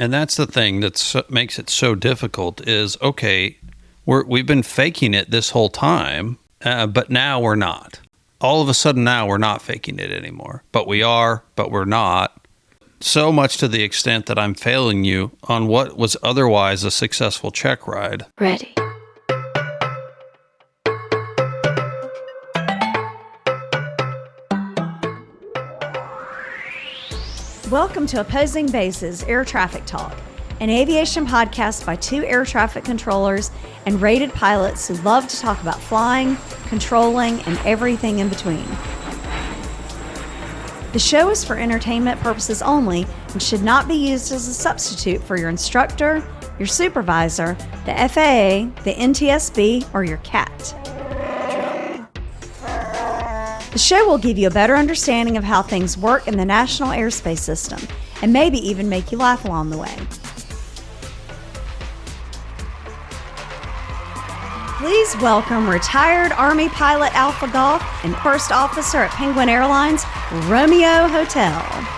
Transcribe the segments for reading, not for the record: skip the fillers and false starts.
And that's the thing that makes it so difficult is, okay, we've been faking it this whole time, but now we're not. All of a sudden now we're not faking it anymore. But we are, but we're not. So much to the extent that I'm failing you on what was otherwise a successful check ride. Ready. Welcome to Opposing Bases Air Traffic Talk, an aviation podcast by two air traffic controllers and rated pilots who love to talk about flying, controlling, and everything in between. The show is for entertainment purposes only and should not be used as a substitute for your instructor, your supervisor, the FAA, the NTSB, or your CAT. The show will give you a better understanding of how things work in the National Airspace System and maybe even make you laugh along the way. Please welcome retired Army pilot Alpha Golf and first officer at Penguin Airlines, Romeo Hotel.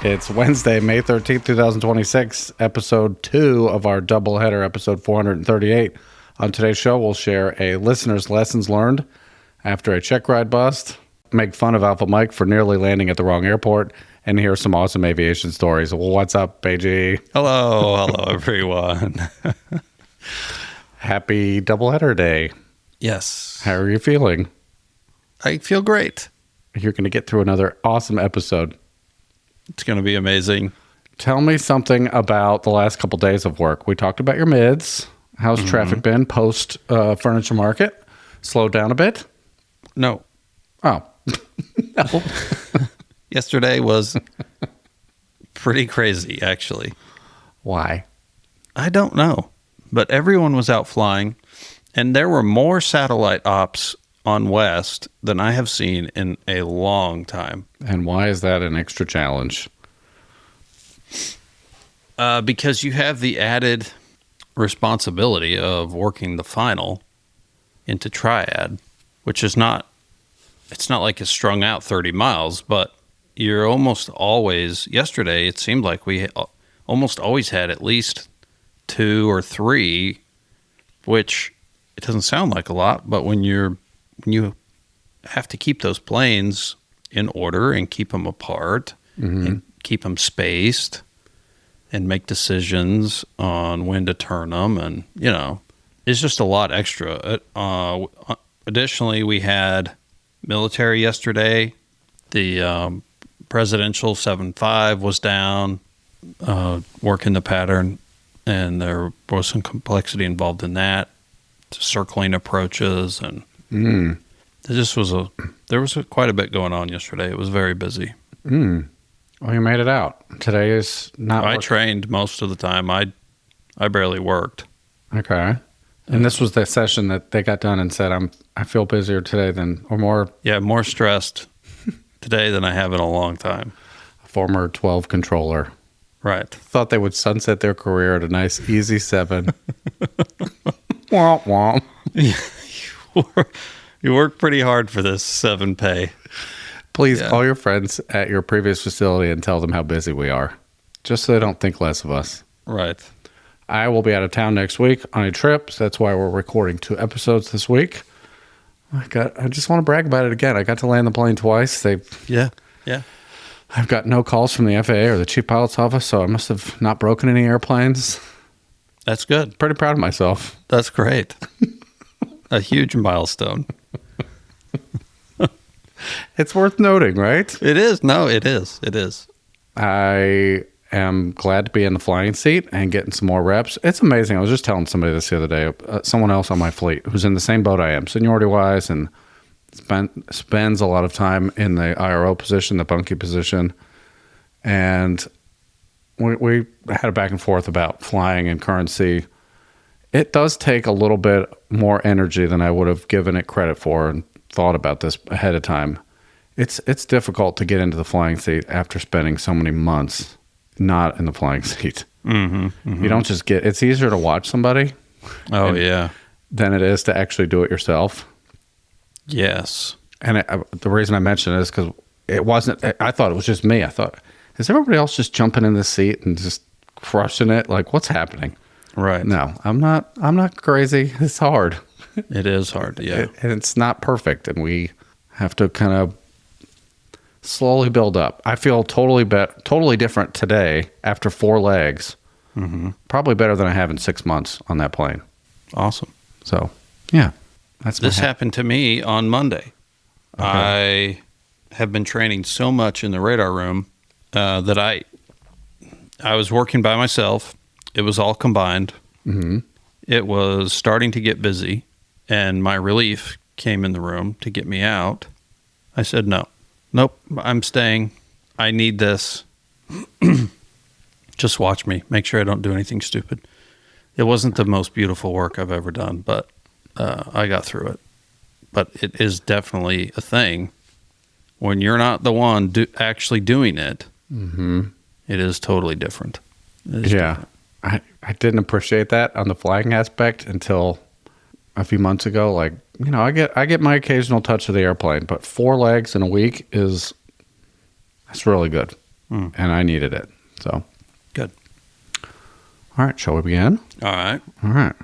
It's Wednesday, May 13th, 2026, episode 2 of our doubleheader, episode 438. On today's show, we'll share a listener's lessons learned after a check ride bust, make fun of Alpha Mike for nearly landing at the wrong airport, and hear some awesome aviation stories. Well, what's up, AG? Hello everyone. Happy doubleheader day. Yes. How are you feeling? I feel great. You're going to get through another awesome episode. It's going to be amazing. Tell me something about the last couple days of work. We talked about your mids. How's traffic been post furniture market? Slowed down a bit? No. Oh. No. Yesterday was pretty crazy, actually. Why? I don't know. But everyone was out flying, and there were more satellite ops on West than I have seen in a long time. And why is that an extra challenge? Because you have the added responsibility of working the final into triad, which is not, it's not like it's strung out 30 miles, but you're almost always, yesterday it seemed like we almost always had at least 2 or 3, which it doesn't sound like a lot, but when you have to keep those planes in order and keep them apart and keep them spaced and make decisions on when to turn them, and it's just a lot extra. Additionally, we had military yesterday. The presidential 7.5 was down, working the pattern, and there was some complexity involved in that, circling approaches, and there was quite a bit going on yesterday. It was very busy. Well, you made it out. Today is not I trained most of the time. I barely worked. Okay. And this was the session that they got done and said, I feel busier today than, or more. Yeah, more stressed today than I have in a long time. Former 12 controller. Right. Thought they would sunset their career at a nice, easy 7. Womp womp. You work pretty hard for this 7 pay. Please call your friends at your previous facility and tell them how busy we are, just so they don't think less of us. Right. I will be out of town next week on a trip, so that's why we're recording 2 episodes this week. I just want to brag about it again. I got to land the plane twice. Yeah. I've got no calls from the FAA or the Chief Pilot's Office, so I must have not broken any airplanes. That's good. Pretty proud of myself. That's great. A huge milestone. It's worth noting, right? It is. No, it is. It is. I am glad to be in the flying seat and getting some more reps. It's amazing. I was just telling somebody this the other day, someone else on my fleet who's in the same boat I am, seniority-wise, and spends a lot of time in the IRO position, the bunkie position. And we had a back and forth about flying and currency. It does take a little bit more energy than I would have given it credit for and thought about this ahead of time. It's difficult to get into the flying seat after spending so many months not in the flying seat. You don't just get, it's easier to watch somebody. Oh, yeah. Than it is to actually do it yourself. Yes. And the reason I mentioned it is because it wasn't, I thought it was just me. I thought, is everybody else just jumping in the seat and just crushing it? Like, what's happening? Right. No, I'm not crazy. It's hard. It is hard. Yeah. And it's not perfect. And we have to kind of slowly build up. I feel totally different today after 4 legs. Mm-hmm. Probably better than I have in 6 months on that plane. Awesome. So, yeah. This happened to me on Monday. Okay. I have been training so much in the radar room that I was working by myself. It was all combined. Mm-hmm. It was starting to get busy, and my relief came in the room to get me out. I said, nope, I'm staying. I need this. Just watch me. Make sure I don't do anything stupid. It wasn't the most beautiful work I've ever done, but I got through it. But it is definitely a thing. When you're not the one actually doing it, mm-hmm. It is totally different. Yeah. Different. I didn't appreciate that on the flying aspect until a few months ago. Like, I get my occasional touch of the airplane, but 4 legs in a week that's really good. And I needed it. So good. All right, shall we begin? All right.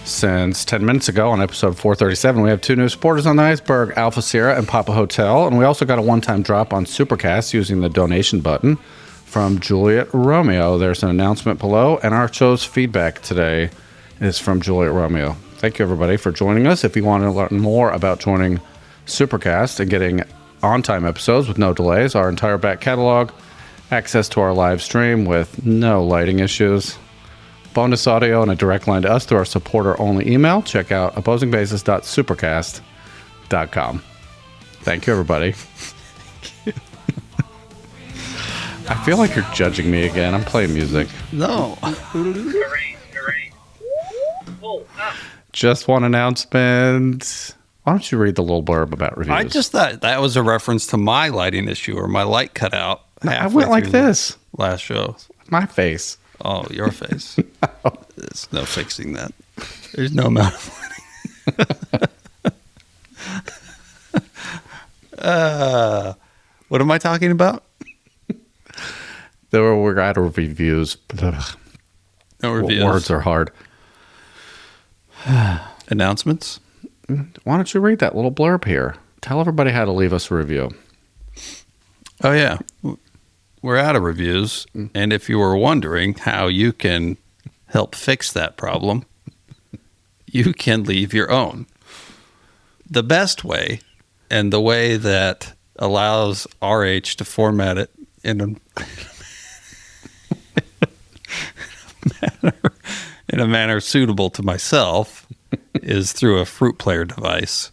Since 10 minutes ago on episode 437, we have 2 new supporters on the iceberg, Alpha Sierra and Papa Hotel. And we also got a one-time drop on Supercast using the donation button from Juliet Romeo. There's an announcement below, and our show's feedback today is from Juliet Romeo. Thank you, everybody, for joining us. If you want to learn more about joining Supercast and getting on-time episodes with no delays, our entire back catalog, access to our live stream with no lighting issues, bonus audio, and a direct line to us through our supporter-only email, check out opposingbases.supercast.com. Thank you, everybody. I feel like you're judging me again. I'm playing music. No. Just one announcement. Why don't you read the little blurb about reviews? I just thought that was a reference to my lighting issue, or my light cut out. I went like this. Last show. My face. Oh, your face. No. There's no fixing that. There's no amount of money. What am I talking about? We're out of reviews. No reviews. Words are hard. Announcements? Why don't you read that little blurb here? Tell everybody how to leave us a review. Oh, yeah. We're out of reviews. And if you were wondering how you can help fix that problem, you can leave your own. The best way, and the way that allows RH to format it in a manner suitable to myself, is through a fruit player device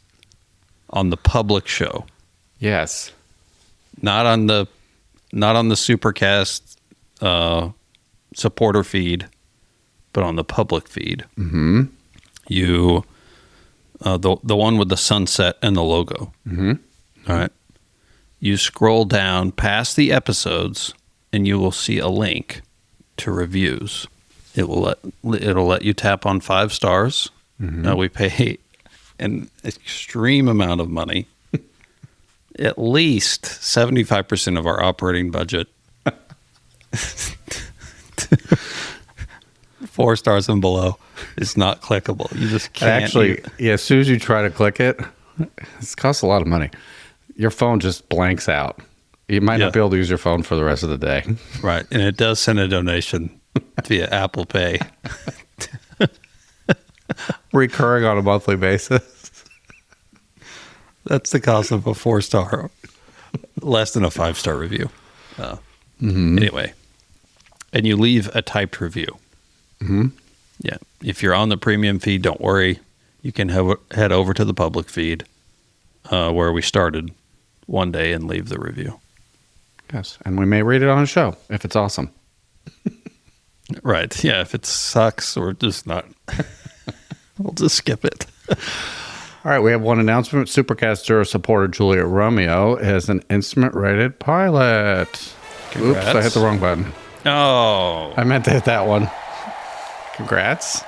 on the public show. Yes. Not on the Supercast supporter feed, but on the public feed. Mm-hmm. You, the one with the sunset and the logo. Mm-hmm. All right. You scroll down past the episodes, and you will see a link to reviews. It'll let you tap on 5 stars. Mm-hmm. We pay an extreme amount of money. At least 75% of our operating budget. 4 stars and below is not clickable. You just can't. Actually, as soon as you try to click it, it costs a lot of money. Your phone just blanks out. You might not be able to use your phone for the rest of the day. Right. And it does send a donation via Apple Pay. Recurring on a monthly basis. That's the cost of a 4-star, less than a 5-star review. Anyway, and you leave a typed review. Mm-hmm. Yeah. If you're on the premium feed, don't worry. You can head over to the public feed where we started one day and leave the review. Yes. And we may read it on a show if it's awesome. Right. Yeah. If it sucks or just not, we'll just skip it. All right, we have one announcement. Supercaster supporter Juliet Romeo is an instrument-rated pilot. Congrats. Oops, I hit the wrong button. Oh. I meant to hit that one. Congrats.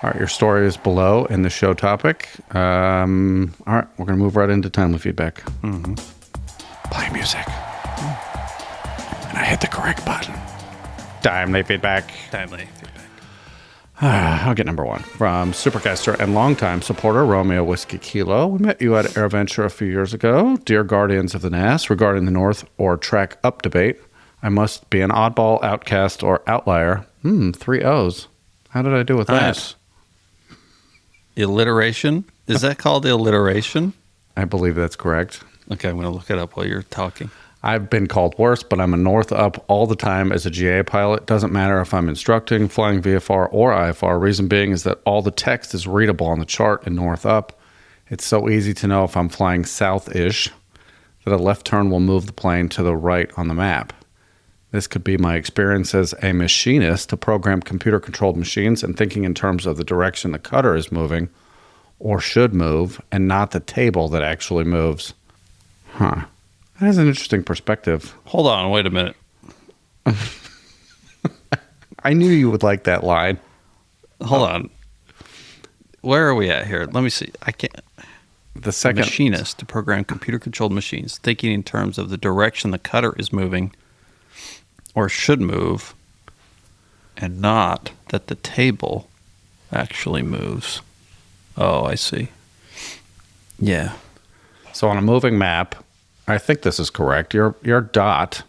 All right, your story is below in the show topic. All right, we're going to move right into timely feedback. Mm-hmm. Play music. And I hit the correct button. Timely feedback. Timely feedback. I'll get number one. From Supercaster and longtime supporter Romeo Whiskey Kilo. We met you at AirVenture a few years ago. Dear Guardians of the NAS, regarding the North or Track Up debate, I must be an oddball, outcast, or outlier. 3 O's. How did I do with Nice. that? Alliteration? Is that called alliteration? I believe that's correct. Okay, I'm going to look it up while you're talking. I've been called worse, but I'm a North Up all the time as a GA pilot. Doesn't matter if I'm instructing, flying VFR or IFR. Reason being is that all the text is readable on the chart in North Up. It's so easy to know if I'm flying south-ish that a left turn will move the plane to the right on the map. This could be my experience as a machinist to program computer-controlled machines and thinking in terms of the direction the cutter is moving or should move and not the table that actually moves. Huh. That is an interesting perspective. Hold on, wait a minute. I knew you would like that line. Hold on. Where are we at here? Let me see. I can't. The second Machinist to program computer-controlled machines, thinking in terms of the direction the cutter is moving or should move, and not that the table actually moves. Oh, I see. Yeah. So on a moving map, I think this is correct. Your dot,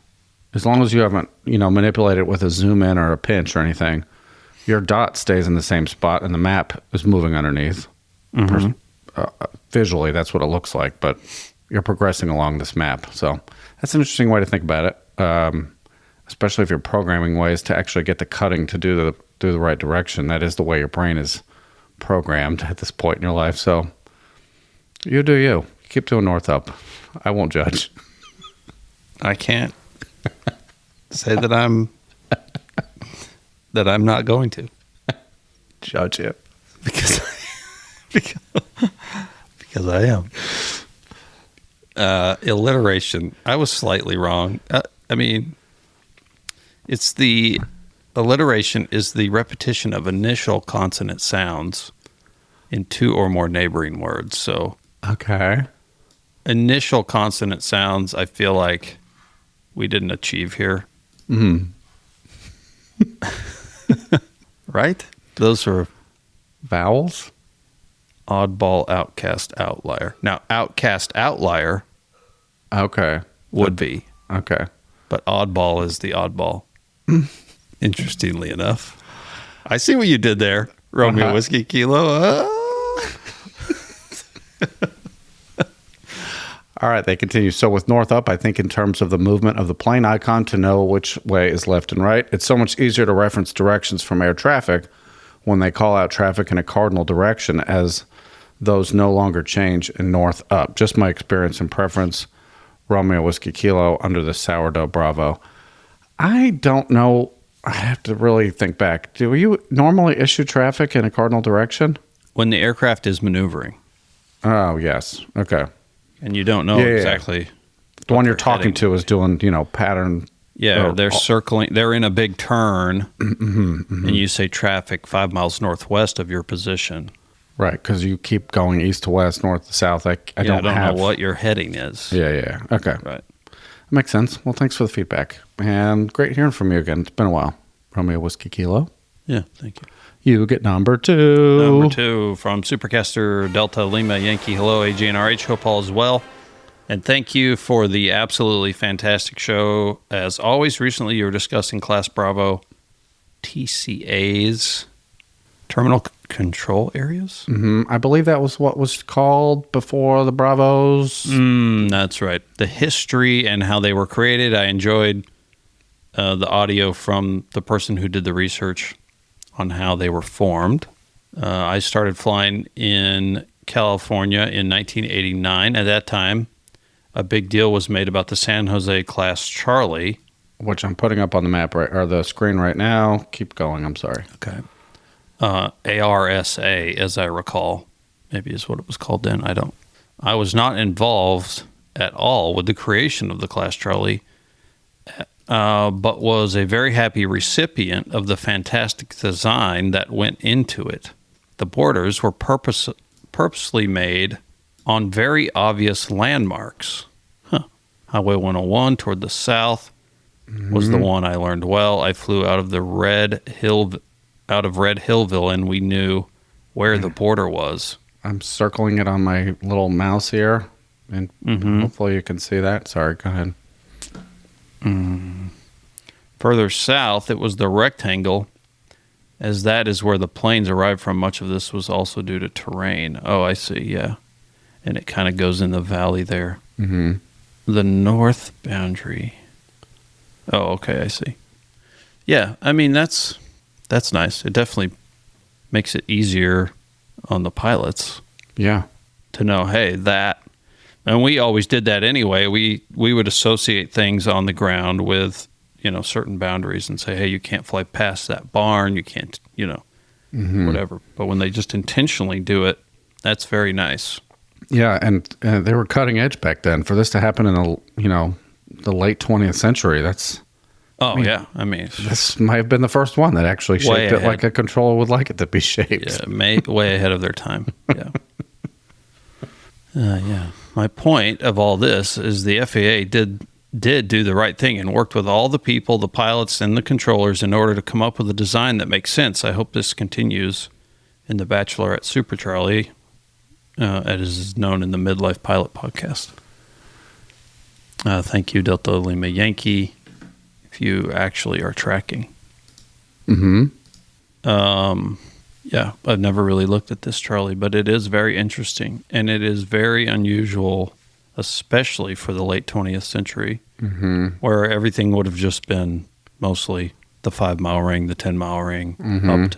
as long as you haven't, manipulated it with a zoom in or a pinch or anything, your dot stays in the same spot and the map is moving underneath. Mm-hmm. Visually, that's what it looks like, but you're progressing along this map. So that's an interesting way to think about it, especially if you're programming ways to actually get the cutting to do the right direction. That is the way your brain is programmed at this point in your life. So you do you. Keep doing North Up. I won't judge. I can't say that I'm not going to Judge it. because I am. Alliteration. I was slightly wrong. It's the alliteration is the repetition of initial consonant sounds in two or more neighboring words. So Okay. initial consonant sounds, I feel like we didn't achieve here. Right? Those are Vowels? oddball, outcast, outlier. Now, outcast, outlier Okay. would be, Okay. but oddball is the oddball. Interestingly enough. I see what you did there, Romeo Whiskey Kilo. All right, they continue. So with North Up, I think in terms of the movement of the plane icon to know which way is left and right, it's so much easier to reference directions from air traffic when they call out traffic in a cardinal direction, as those no longer change in North Up. Just my experience and preference. Romeo Whiskey Kilo under the sourdough Bravo. I don't know. I have to really think back. Do you normally issue traffic in a cardinal direction? When the aircraft is maneuvering Oh, yes. Okay. and you don't know Yeah. exactly. The one they're you're talking heading. to is doing, pattern. Yeah, or- they're circling. They're in a big turn, and you say traffic 5 miles northwest of your position. Right, because you keep going east to west, north to south. I don't have know what your heading is. Yeah. Okay. Right. Makes sense. Well, thanks for the feedback. And great hearing from you again. It's been a while. Romeo Whiskey Kilo. Yeah, thank you. You get number 2. Number 2 from Supercaster Delta Lima Yankee. Hello, AGNRH. Hope all is well. And thank you for the absolutely fantastic show. As always, recently you were discussing Class Bravo TCA's terminal control areas. I believe that was what was called before the Bravos. That's right. The history and how they were created. I enjoyed the audio from the person who did the research on how they were formed. I started flying in California in 1989. At that time, a big deal was made about the San Jose Class Charlie. Which I'm putting up on the map or the screen right now. Keep going. I'm sorry. Okay. ARSA, as I recall, maybe is what it was called then. I was not involved at all with the creation of the Class Charlie, but was a very happy recipient of the fantastic design that went into it. the borders were purposely made on very obvious landmarks. Highway 101 toward the south was the one I learned well. I flew out of Red Hillville, and we knew where the border was. I'm circling it on my little mouse here, and hopefully you can see that. Sorry, go ahead. Further south, it was the rectangle, as that is where the planes arrived from. Much of this was also due to terrain. Oh, I see, yeah. And it kind of goes in the valley there. Mm-hmm. The north boundary. Oh, okay, I see. Yeah, I mean, that's nice. It definitely makes it easier on the pilots. Yeah. To know, hey, that. And we always did that anyway. We would associate things on the ground with, certain boundaries and say, hey, you can't fly past that barn. You can't, whatever. But when they just intentionally do it, that's very nice. Yeah, and they were cutting edge back then. For this to happen in the late 20th century, that's... I mean... This might have been the first one that actually shaped it like a controller would like it to be shaped. Yeah, way ahead of their time. Yeah. Yeah. My point of all this is the FAA did do the right thing and worked with all the people, the pilots, and the controllers in order to come up with a design that makes sense. I hope this continues in the Bachelorette Super Charlie, as is known in the Midlife Pilot podcast. Thank you, Delta Lima Yankee, if you actually are tracking. Mm-hmm. Yeah, I've never really looked at this, Charlie, but it is very interesting, and it is very unusual, especially for the late 20th century, where everything would have just been mostly the 5-mile ring, the 10-mile ring, up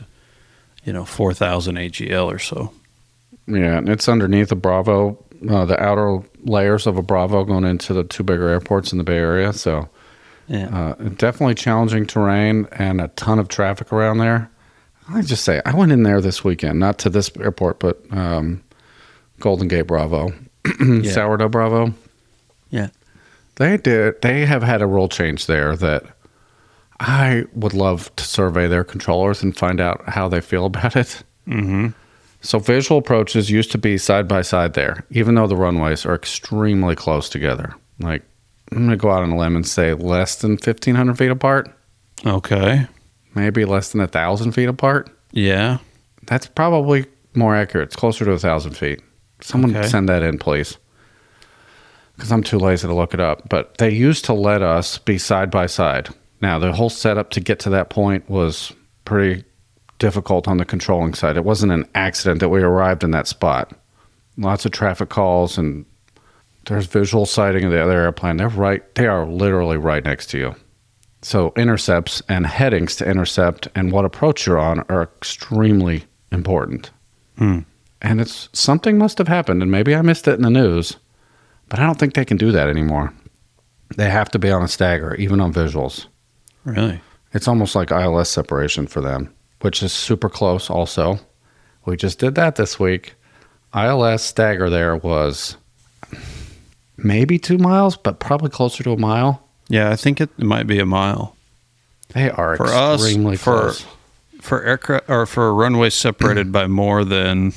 to, 4,000 AGL or so. Yeah, and it's underneath a Bravo, the outer layers of a Bravo going into the two bigger airports in the Bay Area. So definitely challenging terrain and a ton of traffic around there. I just say, I went in there this weekend, not to this airport, but Golden Gate Bravo, Sourdough Bravo. Yeah. They have had a rule change there that I would love to survey their controllers and find out how they feel about it. Mm-hmm. So visual approaches used to be side by side there, even though the runways are extremely close together. Like, I'm going to go out on a limb and say less than 1,500 feet apart. Okay. Maybe less than 1,000 feet apart. Yeah. That's probably more accurate. It's closer to 1,000 feet. Someone send that in, please. Because I'm too lazy to look it up. But they used to let us be side by side. Now, the whole setup to get to that point was pretty difficult on the controlling side. It wasn't an accident that we arrived in that spot. Lots of traffic calls, and there's visual sighting of the other airplane. They are literally right next to you. So intercepts and headings to intercept and what approach you're on are extremely important. And something must have happened, and maybe I missed it in the news, but I don't think they can do that anymore. They have to be on a stagger, even on visuals. Really? It's almost like ILS separation for them, which is super close also. We just did that this week. ILS stagger there was maybe 2 miles, but probably closer to a mile. Yeah, I think it might be a mile. They are for extremely us, close. For aircraft or for runways separated by more than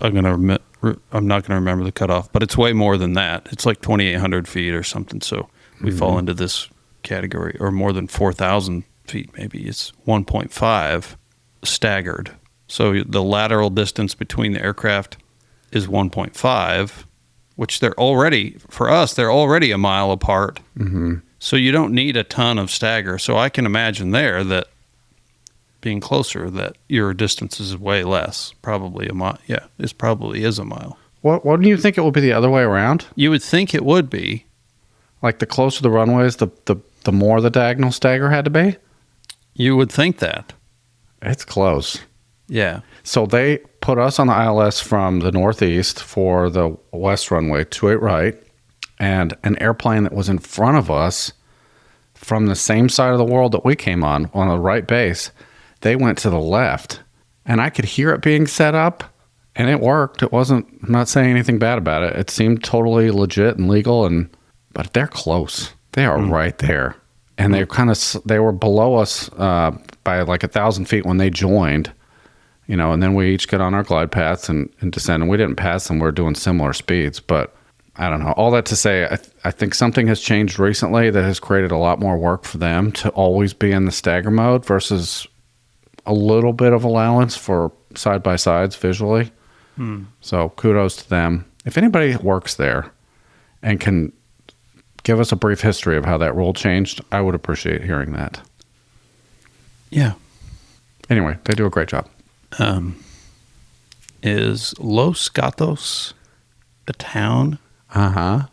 I'm not going to remember the cutoff, but it's way more than that. It's like 2,800 feet or something. So we fall into this category, or more than 4,000 feet. Maybe it's 1.5 staggered. So the lateral distance between the aircraft is 1.5, which they're already a mile apart. So you don't need a ton of stagger. So I can imagine there that being closer, that your distance is way less, probably a mile. Yeah, this probably is a mile. Wouldn't you think it would be the other way around? You would think it would be. Like the closer the runways, the more the diagonal stagger had to be? You would think that. It's close. Yeah. So they put us on the ILS from the northeast for the west runway, 28 right, and an airplane that was in front of us from the same side of the world that we came on the right base, they went to the left. And I could hear it being set up, and it worked. I'm not saying anything bad about it. It seemed totally legit and legal, but they're close. They are right there. And they were below us by like 1,000 feet when they joined. and then we each get on our glide paths and descend. And we didn't pass them. We're doing similar speeds, but I don't know. All that to say, I think something has changed recently that has created a lot more work for them to always be in the stagger mode versus a little bit of allowance for side-by-sides visually. So kudos to them. If anybody works there and can give us a brief history of how that rule changed, I would appreciate hearing that. Yeah. Anyway, they do a great job. Is Los Gatos a town? Uh-huh.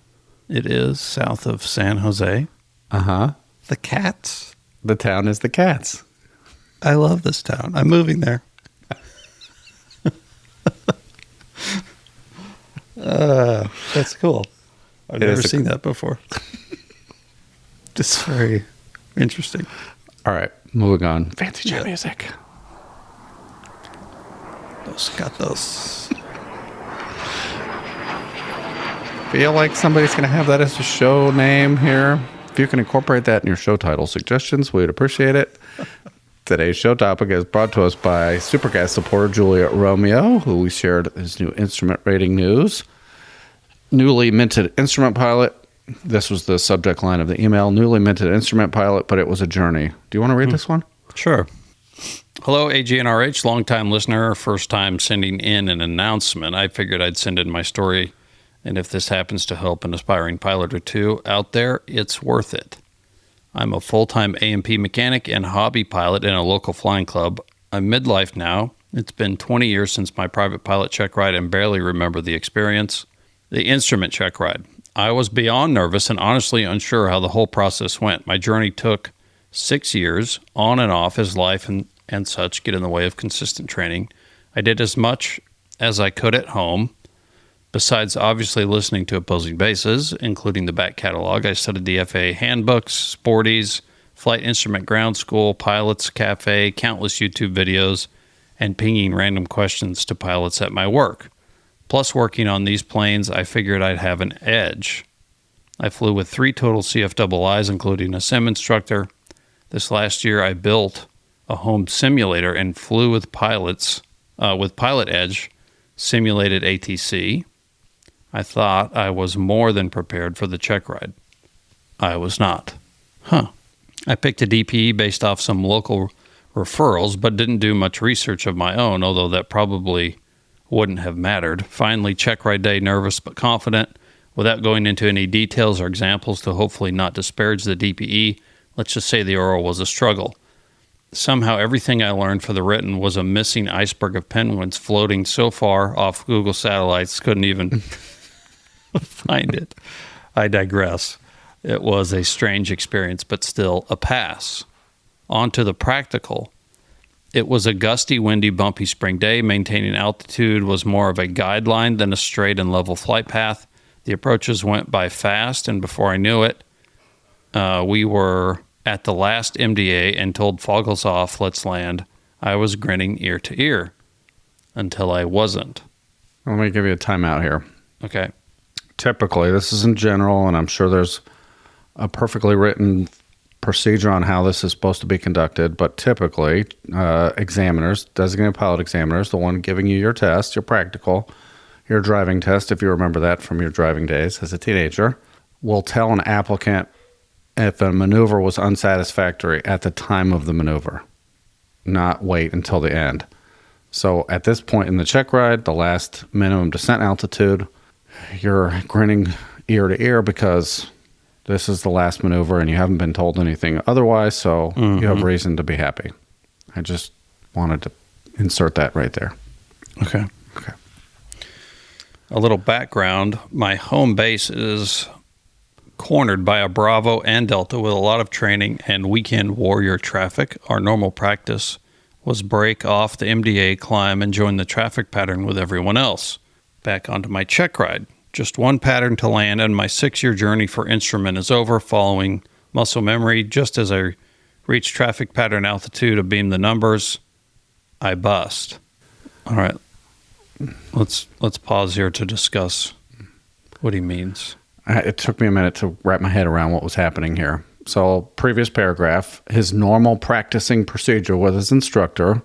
It is south of San Jose. Uh-huh. The Cats. The town is the Cats. I love this town. I'm moving there. That's cool. I've never seen that before. Just very interesting. All right, moving on. Fancy jam music. Los Gatos. Feel like somebody's going to have that as a show name here. If you can incorporate that in your show title suggestions, we'd appreciate it. Today's show topic is brought to us by Supergas supporter Julia Romeo, who we shared his new instrument rating news. Newly minted instrument pilot. This was the subject line of the email. Newly minted instrument pilot, but it was a journey. Do you want to read this one? Sure. Hello, AGNRH, longtime listener, first time sending in an announcement. I figured I'd send in my story, and if this happens to help an aspiring pilot or two out there, it's worth it. I'm a full-time A&P mechanic and hobby pilot in a local flying club. I'm midlife now. It's been 20 years since my private pilot check ride and barely remember the experience. The instrument check ride. I was beyond nervous and honestly unsure how the whole process went. My journey took 6 years, on and off, as life and such get in the way of consistent training. I did as much as I could at home. Besides obviously listening to opposing bases, including the back catalog, I studied the FAA handbooks, sporties, flight instrument ground school, pilots cafe, countless YouTube videos, and pinging random questions to pilots at my work. Plus, working on these planes, I figured I'd have an edge. I flew with 3 total CFIIs, including a sim instructor. This last year, I built a home simulator and flew with pilots with Pilot Edge simulated ATC. I thought I was more than prepared for the check ride. I was not. I picked a DPE based off some local referrals, but didn't do much research of my own, although that probably wouldn't have mattered. Finally, check ride day, nervous but confident. Without going into any details or examples to hopefully not disparage the DPE, let's just say the oral was a struggle. Somehow everything I learned for the written was a missing iceberg of penguins floating so far off Google satellites couldn't even find it. I digress. It was a strange experience, but still a pass. On to the practical. It was a gusty, windy, bumpy spring day. Maintaining altitude was more of a guideline than a straight and level flight path. The approaches went by fast, and before I knew it, we were at the last MDA and told foggles off, let's land. I was grinning ear to ear until I wasn't. Let me give you a timeout here. Okay. Typically, this is in general, and I'm sure there's a perfectly written procedure on how this is supposed to be conducted, but typically, examiners, designated pilot examiners, the one giving you your test, your practical, your driving test, if you remember that from your driving days as a teenager, will tell an applicant if a maneuver was unsatisfactory at the time of the maneuver, not wait until the end. So at this point in the check ride, the last minimum descent altitude, you're grinning ear to ear because this is the last maneuver and you haven't been told anything otherwise, so you have reason to be happy. I just wanted to insert that right there. Okay. A little background. My home base is cornered by a Bravo and Delta with a lot of training and weekend warrior traffic. Our normal practice was break off the MDA, climb, and join the traffic pattern with everyone else. Back onto my check ride. Just one pattern to land, and my 6-year journey for instrument is over. Following muscle memory, just as I reach traffic pattern altitude to beam the numbers, I bust. All right, let's pause here to discuss what he means. It took me a minute to wrap my head around what was happening here. So, previous paragraph, his normal practicing procedure with his instructor,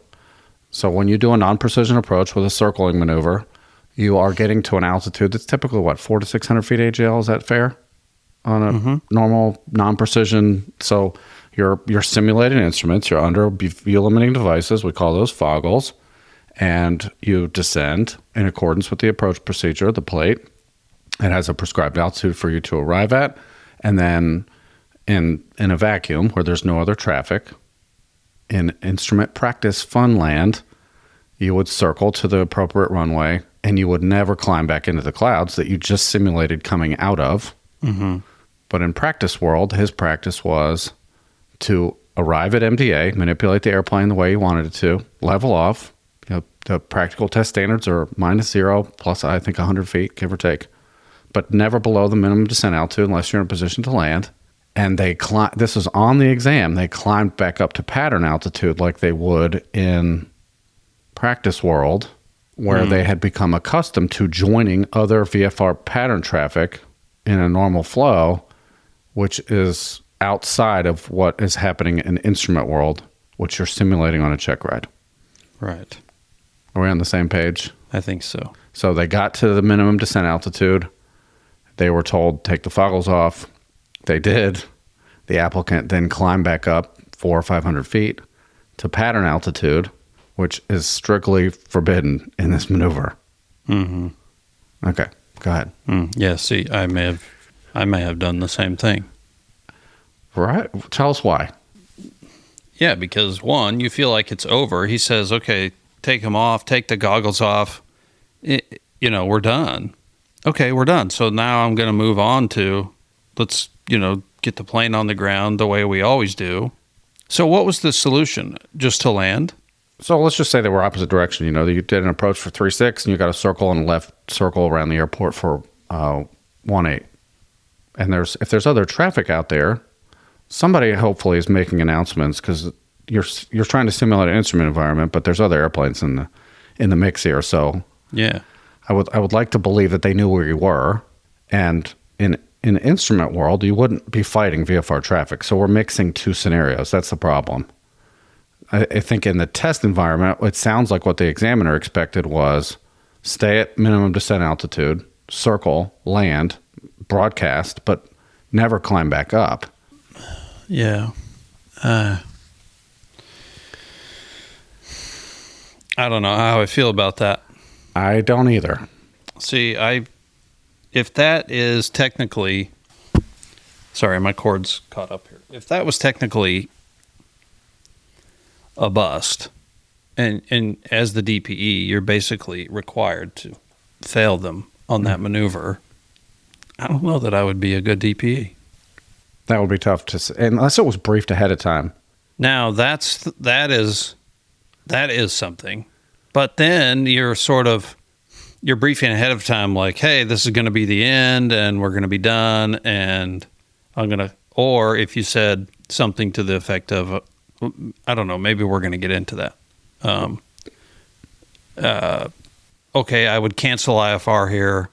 So when you do a non-precision approach with a circling maneuver, you are getting to an altitude that's typically, 400 to 600 feet AGL? Is that fair? On a normal non-precision. So you're simulating instruments. You're under view-limiting devices. We call those foggles. And you descend in accordance with the approach procedure, the plate. It has a prescribed altitude for you to arrive at. And then in a vacuum where there's no other traffic, in instrument practice fun land, you would circle to the appropriate runway, and you would never climb back into the clouds that you just simulated coming out of. Mm-hmm. But in practice world, his practice was to arrive at MDA, manipulate the airplane the way you wanted it to, level off. The practical test standards are -0, plus I think 100 feet, give or take, but never below the minimum descent altitude unless you're in a position to land. And they this is on the exam. They climbed back up to pattern altitude like they would in practice world, where they had become accustomed to joining other VFR pattern traffic in a normal flow, which is outside of what is happening in instrument world, which you're simulating on a check ride. Right. Are we on the same page? I think so. So they got to the minimum descent altitude. They were told, take the foggles off. They did. The applicant then climbed back up 400 or 500 feet to pattern altitude, which is strictly forbidden in this maneuver. Mm-hmm. Okay, go ahead. Yeah, see, I may have done the same thing. Right. Tell us why. Yeah, because one, you feel like it's over. He says, okay, take them off, take the goggles off. We're done. Okay, we're done. So now I'm going to move on to, let's, get the plane on the ground the way we always do. So what was the solution? Just to land? So let's just say they were opposite direction. You did an approach for 3.6 and you got a circle and a left circle around the airport for 1.8. And if there's other traffic out there, somebody hopefully is making announcements, because you're trying to simulate an instrument environment, but there's other airplanes in the mix here. So yeah, I would like to believe that they knew where you were, and in instrument world, you wouldn't be fighting VFR traffic. So we're mixing two scenarios. That's the problem. I think in the test environment, it sounds like what the examiner expected was stay at minimum descent altitude, circle, land, broadcast, but never climb back up. Yeah. I don't know how I feel about that. I don't either. See, if that is technically, sorry, my cord's caught up here. If that was technically a bust, and as the DPE, you're basically required to fail them on that maneuver, I don't know that I would be a good DPE. That would be tough to say, unless it was briefed ahead of time. Now that is something, but then you're briefing ahead of time, like, hey, this is going to be the end, and we're going to be done, and or if you said something to the effect of, I don't know, maybe we're going to get into that. Okay, I would cancel IFR here,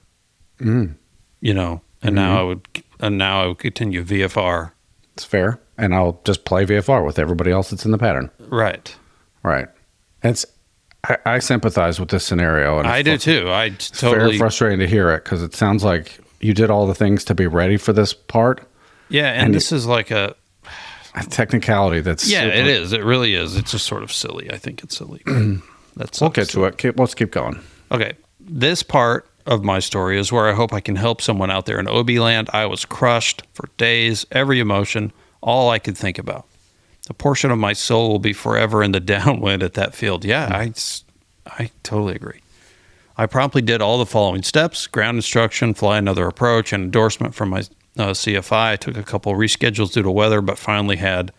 and now I would continue VFR. It's fair, and I'll just play VFR with everybody else that's in the pattern. Right. I sympathize with this scenario. And I do too. It's very frustrating to hear it, because it sounds like you did all the things to be ready for this part. Yeah, and this is like a technicality that's it is. It really is. It's just sort of silly. I think it's silly. We'll get to it. Let's keep going. Okay. This part of my story is where I hope I can help someone out there in OB land. I was crushed for days, every emotion, all I could think about. A portion of my soul will be forever in the downwind at that field. Yeah, I totally agree. I promptly did all the following steps: ground instruction, fly another approach, and endorsement from my CFI. I took a couple reschedules due to weather, but finally had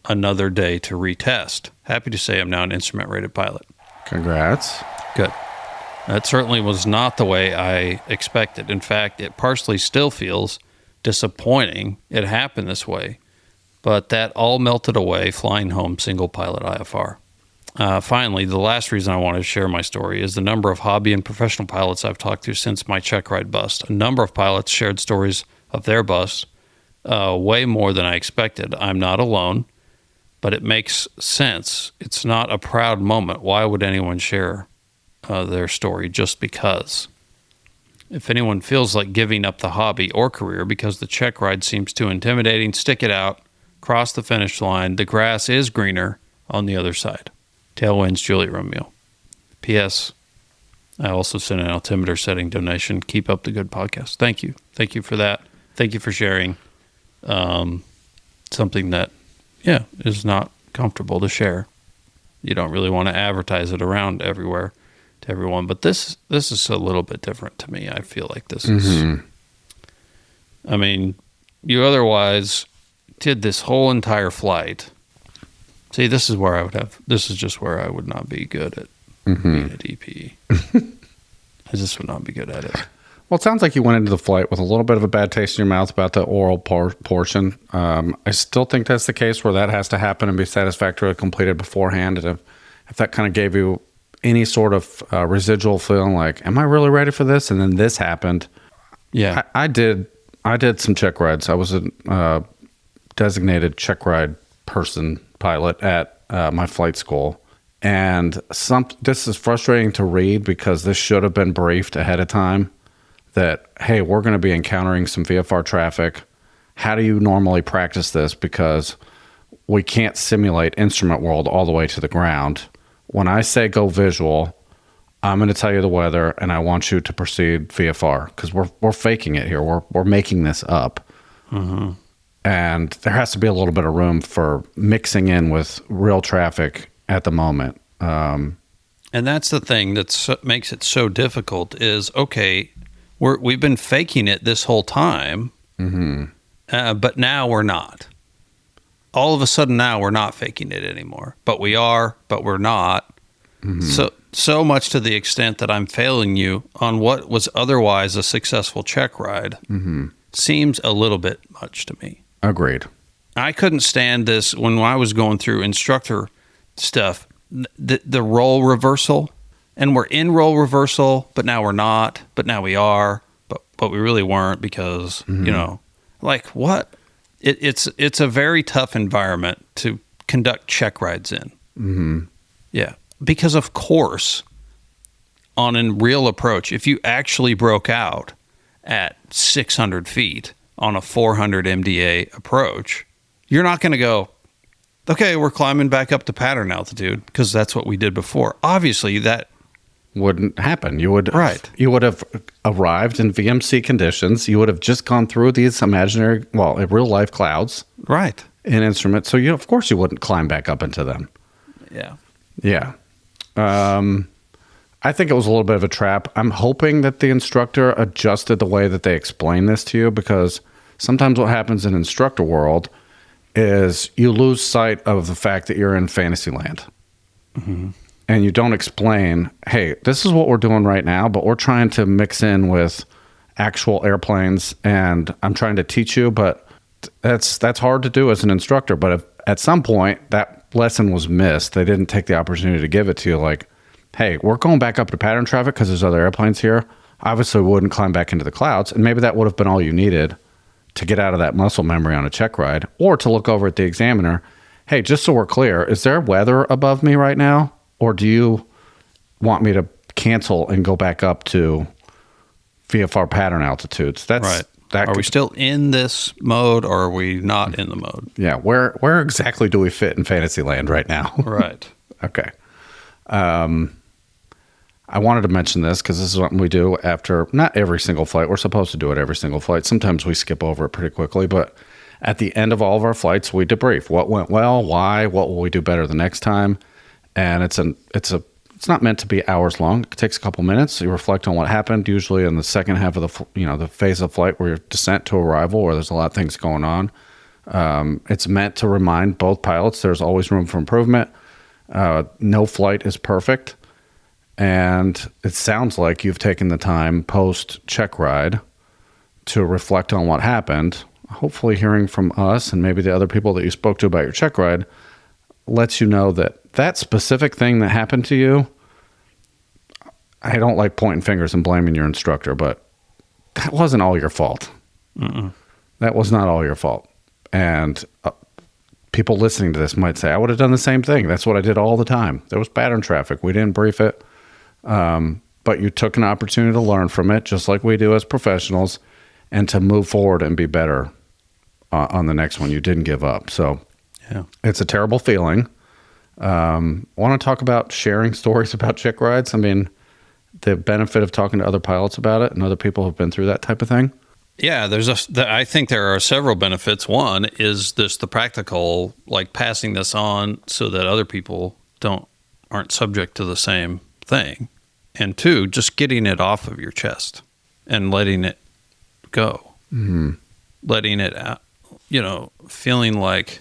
another day to retest. Happy to say I'm now an instrument-rated pilot. Congrats. Good. That certainly was not the way I expected. In fact, it partially still feels disappointing it happened this way. But that all melted away flying home single pilot IFR. Finally, the last reason I wanted to share my story is the number of hobby and professional pilots I've talked to since my check ride bust. A number of pilots shared stories of their busts, way more than I expected. I'm not alone. but it makes sense. It's not a proud moment. Why would anyone share their story just because? If anyone feels like giving up the hobby or career because the check ride seems too intimidating, stick it out, cross the finish line. The grass is greener on the other side. Tailwinds, Juliet Romeo. P.S. I also sent an altimeter setting donation. Keep up the good podcast. Thank you. Thank you for that. Thank you for sharing something that, is not comfortable to share. You don't really want to advertise it around everywhere to everyone, but this is a little bit different to me. I feel like this is, I mean, you otherwise did this whole entire flight. See, this is just where I would not be good at being a DP. I just would not be good at it. Well, it sounds like you went into the flight with a little bit of a bad taste in your mouth about the oral portion. I still think that's the case where that has to happen and be satisfactorily completed beforehand. And if that kind of gave you any sort of residual feeling like, am I really ready for this? And then this happened. Yeah. I did some check rides. I was a designated check ride pilot at my flight school. And this is frustrating to read because this should have been briefed ahead of time that, hey, we're going to be encountering some VFR traffic. How do you normally practice this? Because we can't simulate instrument world all the way to the ground. When I say go visual, I'm going to tell you the weather, and I want you to proceed VFR because we're faking it here. We're making this up. Mm-hmm. And there has to be a little bit of room for mixing in with real traffic at the moment. And that's the thing that makes it so difficult is, okay, we've been faking it this whole time, but now we're not. All of a sudden now we're not faking it anymore. But we are, but we're not. Mm-hmm. So much to the extent that I'm failing you on what was otherwise a successful check ride seems a little bit much to me. Agreed. I couldn't stand this when I was going through instructor stuff, the role reversal, and we're in role reversal, but now we're not, but now we are, but we really weren't because, like what? It's a very tough environment to conduct check rides in. Mm-hmm. Yeah. Because of course, on a real approach, if you actually broke out at 600 feet on a 400 MDA approach, you're not going to go, okay, we're climbing back up to pattern altitude because that's what we did before. Obviously, that wouldn't happen. You would have arrived in VMC conditions. You would have just gone through these imaginary, real life clouds, right, in instruments. So of course you wouldn't climb back up into them. Yeah. I think it was a little bit of a trap. I'm hoping that the instructor adjusted the way that they explain this to you, because sometimes what happens in instructor world is you lose sight of the fact that you're in fantasy land. Mm-hmm. And you don't explain, hey, this is what we're doing right now, but we're trying to mix in with actual airplanes, and I'm trying to teach you, but that's hard to do as an instructor. But if at some point that lesson was missed, they didn't take the opportunity to give it to you, like, hey, we're going back up to pattern traffic because there's other airplanes here. Obviously, we wouldn't climb back into the clouds, and maybe that would have been all you needed to get out of that muscle memory on a check ride, or to look over at the examiner. Hey, just so we're clear, is there weather above me right now? Or do you want me to cancel and go back up to VFR pattern altitudes? That's right. Are we still in this mode, or are we not in the mode? Yeah. Where exactly do we fit in Fantasyland right now? Right. Okay. I wanted to mention this because this is something we do after not every single flight. We're supposed to do it every single flight. Sometimes we skip over it pretty quickly, but at the end of all of our flights, we debrief what went well, why, what will we do better the next time. And it's not meant to be hours long. It takes a couple minutes. You reflect on what happened, usually in the second half of the phase of flight where you're descent to arrival, where there's a lot of things going on. It's meant to remind both pilots there's always room for improvement. No flight is perfect. And it sounds like you've taken the time post check ride to reflect on what happened. Hopefully hearing from us and maybe the other people that you spoke to about your check ride lets you know that specific thing that happened to you, I don't like pointing fingers and blaming your instructor, but that wasn't all your fault. Mm-mm. That was not all your fault. And people listening to this might say, I would have done the same thing. That's what I did all the time. There was pattern traffic. We didn't brief it. But you took an opportunity to learn from it, just like we do as professionals, and to move forward and be better on the next one. You didn't give up. So it's a terrible feeling. Want to talk about sharing stories about check rides? I mean, the benefit of talking to other pilots about it and other people who've been through that type of thing? Yeah, I think there are several benefits. One is the practical, like passing this on so that other people aren't subject to the same thing. And two, just getting it off of your chest and letting it go. Mm-hmm. Letting it out, feeling like